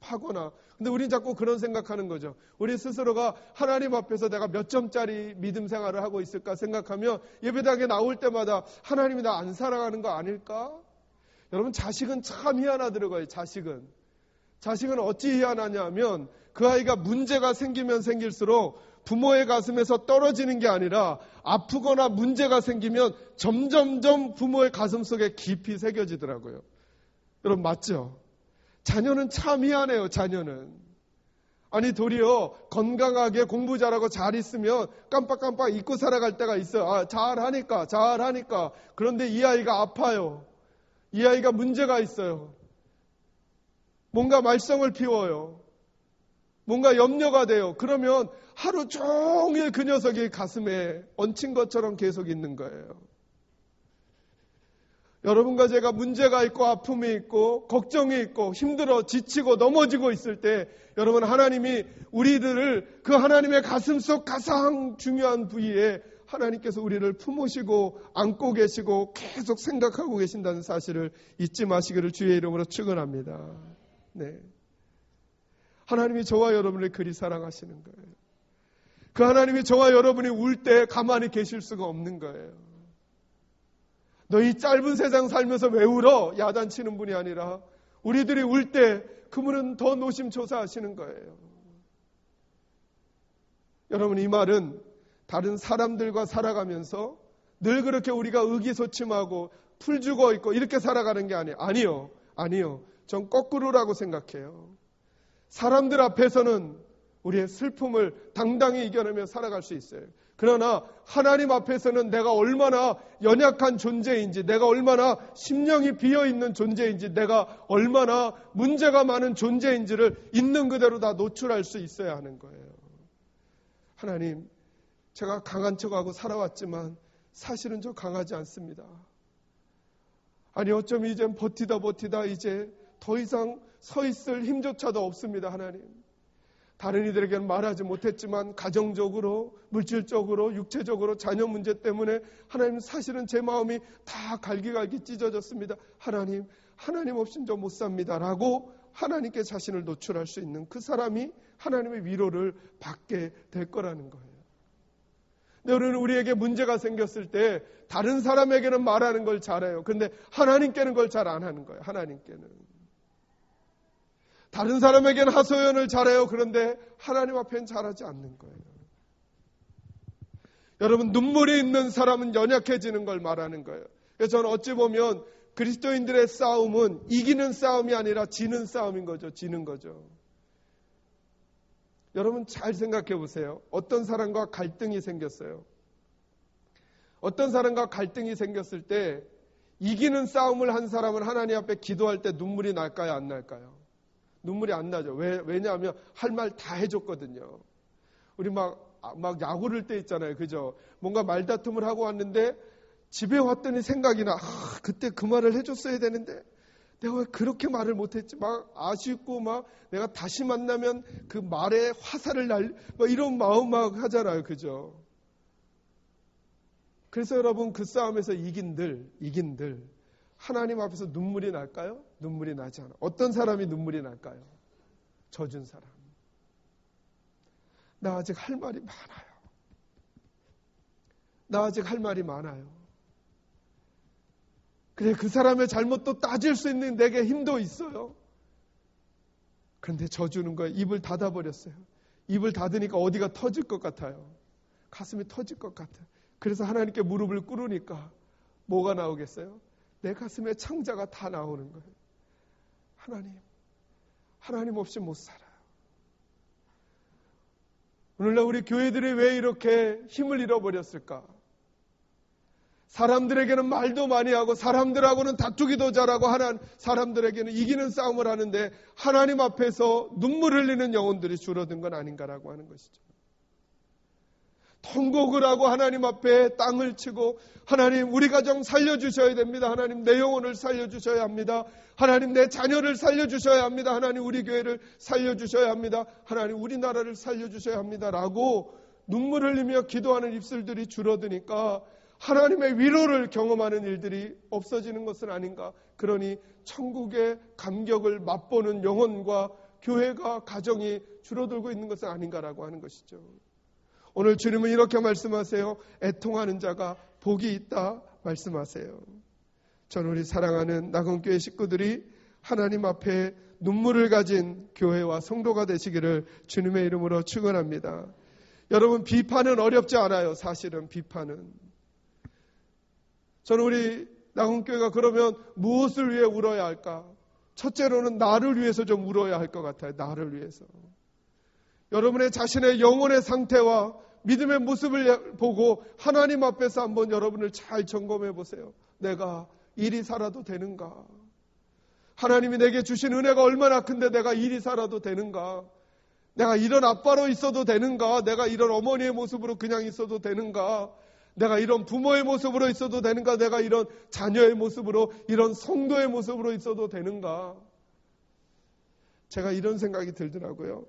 파거나. 근데 우린 자꾸 그런 생각하는 거죠. 우리 스스로가 하나님 앞에서 내가 몇 점짜리 믿음 생활을 하고 있을까 생각하면 예배당에 나올 때마다 하나님이 나 안 사랑하는 거 아닐까? 여러분 자식은 참 희한하더라고요. 자식은 어찌 희한하냐면 그 아이가 문제가 생기면 생길수록 부모의 가슴에서 떨어지는 게 아니라 아프거나 문제가 생기면 점점점 부모의 가슴 속에 깊이 새겨지더라고요. 여러분 맞죠? 자녀는 참 희한해요. 자녀는. 아니 도리어 건강하게 공부 잘하고 잘 있으면 깜빡깜빡 잊고 살아갈 때가 있어요. 잘하니까. 그런데 이 아이가 아파요. 이 아이가 문제가 있어요. 뭔가 말썽을 피워요. 뭔가 염려가 돼요. 그러면 하루 종일 그 녀석이 가슴에 얹힌 것처럼 계속 있는 거예요. 여러분과 제가 문제가 있고 아픔이 있고 걱정이 있고 힘들어 지치고 넘어지고 있을 때 여러분 하나님이 우리들을 그 하나님의 가슴속 가장 중요한 부위에 하나님께서 우리를 품으시고 안고 계시고 계속 생각하고 계신다는 사실을 잊지 마시기를 주의 이름으로 축원합니다. 네. 하나님이 저와 여러분을 그리 사랑하시는 거예요. 그 하나님이 저와 여러분이 울 때 가만히 계실 수가 없는 거예요. 너희 짧은 세상 살면서 왜 울어? 야단치는 분이 아니라 우리들이 울 때 그분은 더 노심초사하시는 거예요. 여러분 이 말은 다른 사람들과 살아가면서 늘 그렇게 우리가 의기소침하고 풀죽어 있고 이렇게 살아가는 게 아니에요. 아니요. 전 거꾸로라고 생각해요. 사람들 앞에서는 우리의 슬픔을 당당히 이겨내며 살아갈 수 있어요. 그러나 하나님 앞에서는 내가 얼마나 연약한 존재인지, 내가 얼마나 심령이 비어있는 존재인지, 내가 얼마나 문제가 많은 존재인지를 있는 그대로 다 노출할 수 있어야 하는 거예요. 하나님, 제가 강한 척하고 살아왔지만 사실은 저 강하지 않습니다. 아니 어쩜 이젠 버티다 이제 더 이상 서 있을 힘조차도 없습니다. 하나님, 다른 이들에게는 말하지 못했지만 가정적으로, 물질적으로, 육체적으로 자녀 문제 때문에 하나님 사실은 제 마음이 다 갈기갈기 찢어졌습니다. 하나님 없인 저 못 삽니다 라고 하나님께 자신을 노출할 수 있는 그 사람이 하나님의 위로를 받게 될 거라는 거예요. 여러분, 우리에게 문제가 생겼을 때 다른 사람에게는 말하는 걸 잘해요. 근데 하나님께는 그걸 잘 안 하는 거예요. 하나님께는. 다른 사람에게는 하소연을 잘해요. 그런데 하나님 앞에는 잘하지 않는 거예요. 여러분, 눈물이 있는 사람은 연약해지는 걸 말하는 거예요. 그래서 저는 어찌 보면 그리스도인들의 싸움은 이기는 싸움이 아니라 지는 싸움인 거죠. 지는 거죠. 여러분 잘 생각해 보세요. 어떤 사람과 갈등이 생겼어요. 어떤 사람과 갈등이 생겼을 때 이기는 싸움을 한 사람은 하나님 앞에 기도할 때 눈물이 날까요? 안 날까요? 눈물이 안 나죠. 왜냐하면 할 말 다 해줬거든요. 우리 막 야구를 때 있잖아요. 그죠? 뭔가 말다툼을 하고 왔는데 집에 왔더니 생각이 나. 그때 그 말을 해줬어야 되는데 내가 왜 그렇게 말을 못했지? 막 아쉽고 막 내가 다시 만나면 그 말에 화살을 막 이런 마음 막 하잖아요. 그죠? 그래서 여러분 그 싸움에서 이긴들 하나님 앞에서 눈물이 날까요? 눈물이 나지 않아. 어떤 사람이 눈물이 날까요? 져준 사람. 나 아직 할 말이 많아요. 나 아직 할 말이 많아요. 그래, 그 사람의 잘못도 따질 수 있는 내게 힘도 있어요. 그런데 져주는 거예요. 입을 닫아버렸어요. 입을 닫으니까 어디가 터질 것 같아요. 가슴이 터질 것 같아요. 그래서 하나님께 무릎을 꿇으니까 뭐가 나오겠어요? 내 가슴에 창자가 다 나오는 거예요. 하나님 없이 못 살아요. 오늘날 우리 교회들이 왜 이렇게 힘을 잃어버렸을까? 사람들에게는 말도 많이 하고 사람들하고는 다투기도 잘하고 사람들에게는 이기는 싸움을 하는데 하나님 앞에서 눈물 흘리는 영혼들이 줄어든 건 아닌가라고 하는 것이죠. 통곡을 하고 하나님 앞에 땅을 치고 하나님 우리 가정 살려주셔야 됩니다. 하나님 내 영혼을 살려주셔야 합니다. 하나님 내 자녀를 살려주셔야 합니다. 하나님 우리 교회를 살려주셔야 합니다. 하나님 우리나라를 살려주셔야 합니다. 라고 눈물 흘리며 기도하는 입술들이 줄어드니까 하나님의 위로를 경험하는 일들이 없어지는 것은 아닌가. 그러니 천국의 감격을 맛보는 영혼과 교회가 가정이 줄어들고 있는 것은 아닌가라고 하는 것이죠. 오늘 주님은 이렇게 말씀하세요. 애통하는 자가 복이 있다 말씀하세요. 저는 우리 사랑하는 낙원교회 식구들이 하나님 앞에 눈물을 가진 교회와 성도가 되시기를 주님의 이름으로 축원합니다. 여러분 비판은 어렵지 않아요. 사실은 비판은. 저는 우리 낙원교회가 그러면 무엇을 위해 울어야 할까? 첫째로는 나를 위해서 좀 울어야 할 것 같아요. 나를 위해서. 여러분의 자신의 영혼의 상태와 믿음의 모습을 보고 하나님 앞에서 한번 여러분을 잘 점검해 보세요. 내가 이리 살아도 되는가? 하나님이 내게 주신 은혜가 얼마나 큰데 내가 이리 살아도 되는가? 내가 이런 아빠로 있어도 되는가? 내가 이런 어머니의 모습으로 그냥 있어도 되는가? 내가 이런 부모의 모습으로 있어도 되는가? 내가 이런 자녀의 모습으로, 이런 성도의 모습으로 있어도 되는가? 제가 이런 생각이 들더라고요.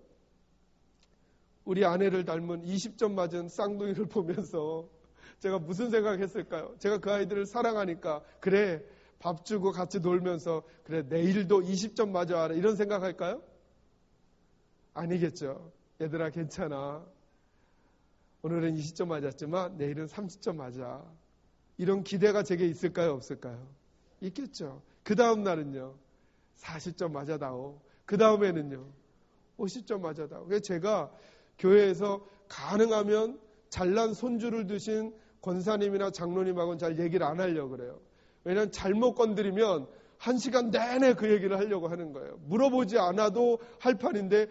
우리 아내를 닮은 20점 맞은 쌍둥이를 보면서 제가 무슨 생각했을까요? 제가 그 아이들을 사랑하니까 그래 밥 주고 같이 놀면서 그래 내일도 20점 맞아라 이런 생각할까요? 아니겠죠. 얘들아 괜찮아. 오늘은 20점 맞았지만 내일은 30점 맞아. 이런 기대가 제게 있을까요? 없을까요? 있겠죠. 그 다음 날은요. 40점 맞아다오. 그 다음에는요. 50점 맞아다오. 그래서 제가 교회에서 가능하면 잘난 손주를 두신 권사님이나 장로님하고는 잘 얘기를 안 하려고 그래요. 왜냐하면 잘못 건드리면 1시간 내내 그 얘기를 하려고 하는 거예요. 물어보지 않아도 할 판인데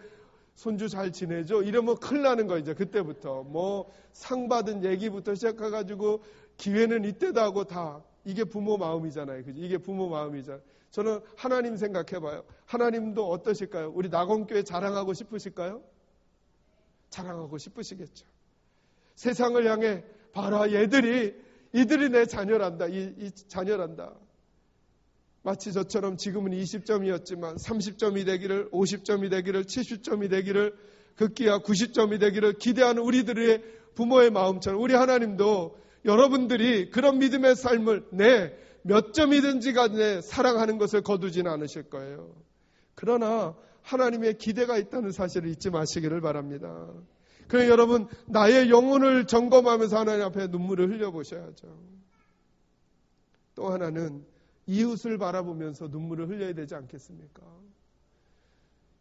손주 잘 지내죠? 이러면 큰일 나는 거 이제 그때부터. 뭐 상 받은 얘기부터 시작해가지고 기회는 이때다 하고 다. 이게 부모 마음이잖아요. 그죠? 이게 부모 마음이잖아요. 저는 하나님 생각해봐요. 하나님도 어떠실까요? 우리 낙원교회 자랑하고 싶으실까요? 자랑하고 싶으시겠죠. 세상을 향해 봐라 이들이 내 자녀란다. 이 자녀란다. 마치 저처럼 지금은 20점이었지만 30점이 되기를, 50점이 되기를, 70점이 되기를, 극기야 90점이 되기를 기대하는 우리들의 부모의 마음처럼 우리 하나님도 여러분들이 그런 믿음의 삶을 몇 점이든지 간에 사랑하는 것을 거두지는 않으실 거예요. 그러나 하나님의 기대가 있다는 사실을 잊지 마시기를 바랍니다. 그래서 여러분 나의 영혼을 점검하면서 하나님 앞에 눈물을 흘려보셔야죠. 또 하나는 이웃을 바라보면서 눈물을 흘려야 되지 않겠습니까?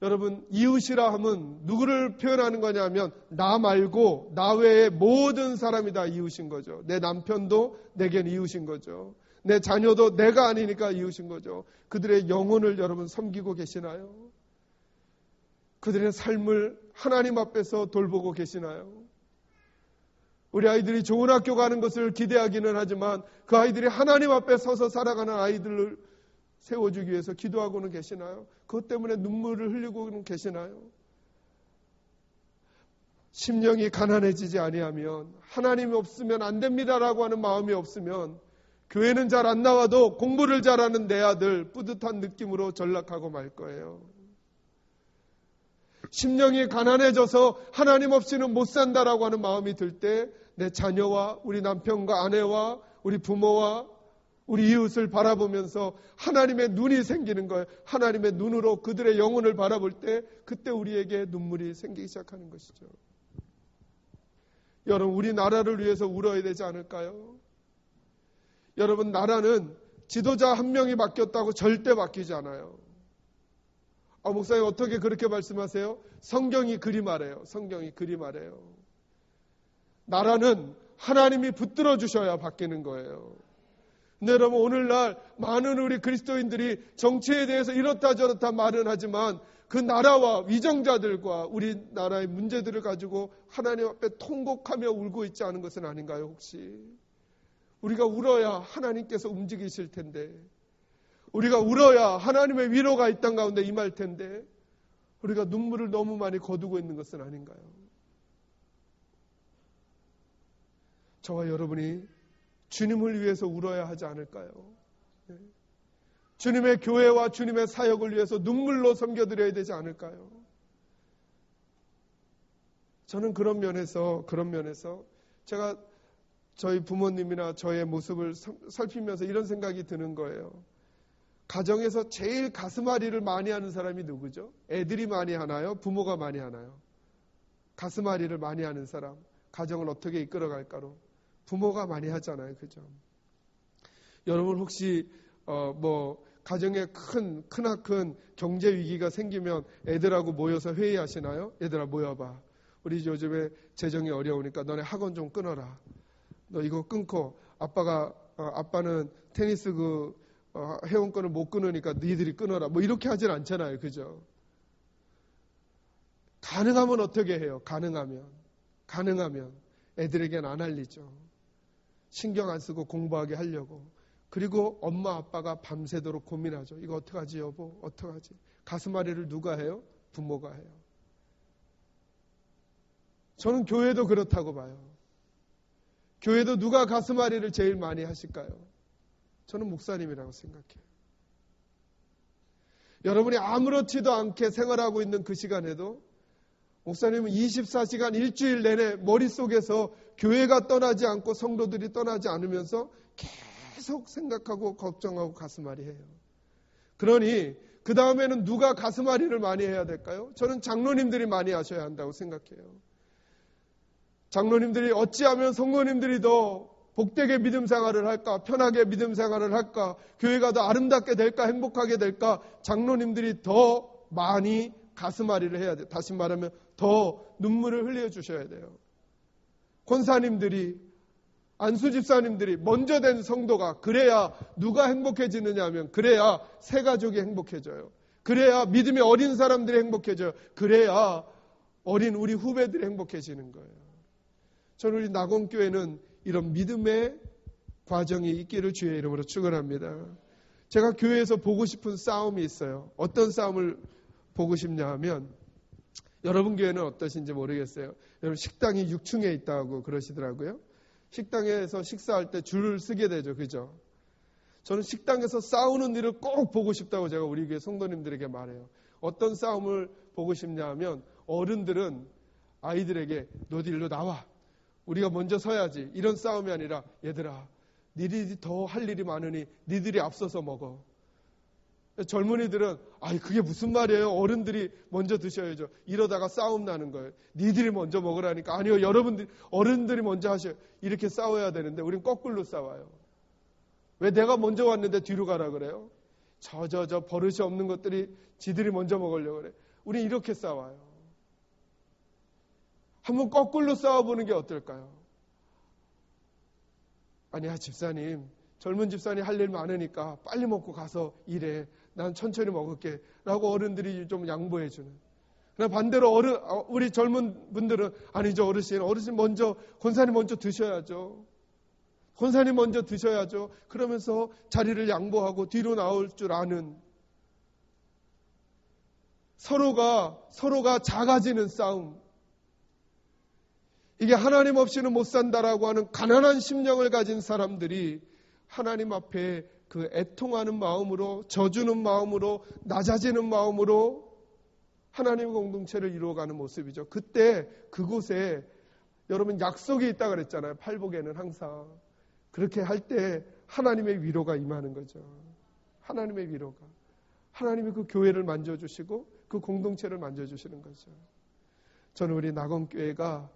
여러분 이웃이라 하면 누구를 표현하는 거냐면 나 말고 나 외에 모든 사람이 다 이웃인 거죠. 내 남편도 내겐 이웃인 거죠. 내 자녀도 내가 아니니까 이웃인 거죠. 그들의 영혼을 여러분 섬기고 계시나요? 그들의 삶을 하나님 앞에서 돌보고 계시나요? 우리 아이들이 좋은 학교 가는 것을 기대하기는 하지만 그 아이들이 하나님 앞에 서서 살아가는 아이들을 세워주기 위해서 기도하고는 계시나요? 그것 때문에 눈물을 흘리고는 계시나요? 심령이 가난해지지 아니하면 하나님이 없으면 안 됩니다라고 하는 마음이 없으면 교회는 잘 안 나와도 공부를 잘하는 내 아들 뿌듯한 느낌으로 전락하고 말 거예요. 심령이 가난해져서 하나님 없이는 못 산다라고 하는 마음이 들 때 내 자녀와 우리 남편과 아내와 우리 부모와 우리 이웃을 바라보면서 하나님의 눈이 생기는 거예요. 하나님의 눈으로 그들의 영혼을 바라볼 때 그때 우리에게 눈물이 생기기 시작하는 것이죠. 여러분 우리 나라를 위해서 울어야 되지 않을까요? 여러분 나라는 지도자 한 명이 바뀌었다고 절대 바뀌지 않아요. 목사님 어떻게 그렇게 말씀하세요? 성경이 그리 말해요. 성경이 그리 말해요. 나라는 하나님이 붙들어 주셔야 바뀌는 거예요. 근데 여러분 오늘날 많은 우리 그리스도인들이 정치에 대해서 이렇다 저렇다 말은 하지만 그 나라와 위정자들과 우리나라의 문제들을 가지고 하나님 앞에 통곡하며 울고 있지 않은 것은 아닌가요 혹시? 우리가 울어야 하나님께서 움직이실 텐데 우리가 울어야 하나님의 위로가 이 땅 가운데 임할 텐데 우리가 눈물을 너무 많이 거두고 있는 것은 아닌가요? 저와 여러분이 주님을 위해서 울어야 하지 않을까요? 주님의 교회와 주님의 사역을 위해서 눈물로 섬겨드려야 되지 않을까요? 저는 그런 면에서 제가 저희 부모님이나 저의 모습을 살피면서 이런 생각이 드는 거예요. 가정에서 제일 가슴앓이를 많이 하는 사람이 누구죠? 애들이 많이 하나요? 부모가 많이 하나요? 가슴앓이를 많이 하는 사람, 가정을 어떻게 이끌어갈까로 부모가 많이 하잖아요. 그죠? 여러분 혹시 가정에 크나큰 경제 위기가 생기면 애들하고 모여서 회의하시나요? 얘들아 모여봐. 우리 요즘에 재정이 어려우니까 너네 학원 좀 끊어라. 너 이거 끊고 아빠는 테니스 회원권을 못 끊으니까 너희들이 끊어라. 이렇게 하진 않잖아요. 그죠? 가능하면 어떻게 해요? 가능하면 애들에겐 안 알리죠. 신경 안 쓰고 공부하게 하려고. 그리고 엄마 아빠가 밤새도록 고민하죠. 이거 어떡하지 여보? 어떡하지? 가슴앓이를 누가 해요? 부모가 해요. 저는 교회도 그렇다고 봐요. 교회도 누가 가슴앓이를 제일 많이 하실까요? 저는 목사님이라고 생각해요. 여러분이 아무렇지도 않게 생활하고 있는 그 시간에도 목사님은 24시간 일주일 내내 머릿속에서 교회가 떠나지 않고 성도들이 떠나지 않으면서 계속 생각하고 걱정하고 가슴앓이 해요. 그러니 그 다음에는 누가 가슴앓이를 많이 해야 될까요? 저는 장로님들이 많이 하셔야 한다고 생각해요. 장로님들이 어찌하면 성도님들이 더 복되게 믿음 생활을 할까? 편하게 믿음 생활을 할까? 교회가 더 아름답게 될까? 행복하게 될까? 장로님들이 더 많이 가슴앓이를 해야 돼요. 다시 말하면 더 눈물을 흘려주셔야 돼요. 권사님들이, 안수집사님들이 먼저 된 성도가 그래야 누가 행복해지느냐 하면 그래야 새 가족이 행복해져요. 그래야 믿음이 어린 사람들이 행복해져요. 그래야 어린 우리 후배들이 행복해지는 거예요. 저는 우리 낙원교회는 이런 믿음의 과정이 있기를 주의 이름으로 축원합니다. 제가 교회에서 보고 싶은 싸움이 있어요. 어떤 싸움을 보고 싶냐 하면, 여러분 교회는 어떠신지 모르겠어요. 여러분 식당이 6층에 있다고 그러시더라고요. 식당에서 식사할 때 줄을 서게 되죠. 그죠? 저는 식당에서 싸우는 일을 꼭 보고 싶다고 제가 우리 교회 성도님들에게 말해요. 어떤 싸움을 보고 싶냐 하면, 어른들은 아이들에게 너도 일로 나와. 우리가 먼저 서야지. 이런 싸움이 아니라, 얘들아, 니들이 더 할 일이 많으니 니들이 앞서서 먹어. 젊은이들은 그게 무슨 말이에요? 어른들이 먼저 드셔야죠. 이러다가 싸움 나는 거예요. 니들이 먼저 먹으라니까. 아니요, 여러분들 어른들이 먼저 하셔요. 이렇게 싸워야 되는데 우린 거꾸로 싸워요. 왜 내가 먼저 왔는데 뒤로 가라 그래요? 저 버릇이 없는 것들이 지들이 먼저 먹으려고 그래. 우린 이렇게 싸워요. 한번 거꾸로 싸워보는 게 어떨까요? 아니야, 집사님, 젊은 집사님 할 일 많으니까 빨리 먹고 가서 일해. 난 천천히 먹을게. 라고 어른들이 좀 양보해 주는. 그러나 반대로 우리 젊은 분들은 아니죠, 어르신 먼저, 권사님 먼저 드셔야죠. 권사님 먼저 드셔야죠. 그러면서 자리를 양보하고 뒤로 나올 줄 아는, 서로가 작아지는 싸움. 이게 하나님 없이는 못 산다라고 하는 가난한 심령을 가진 사람들이 하나님 앞에 그 애통하는 마음으로, 져주는 마음으로, 낮아지는 마음으로 하나님의 공동체를 이루어가는 모습이죠. 그때 그곳에 여러분 약속이 있다고 그랬잖아요. 팔복에는 항상. 그렇게 할 때 하나님의 위로가 임하는 거죠. 하나님의 위로가. 하나님이 그 교회를 만져주시고 그 공동체를 만져주시는 거죠. 저는 우리 낙원교회가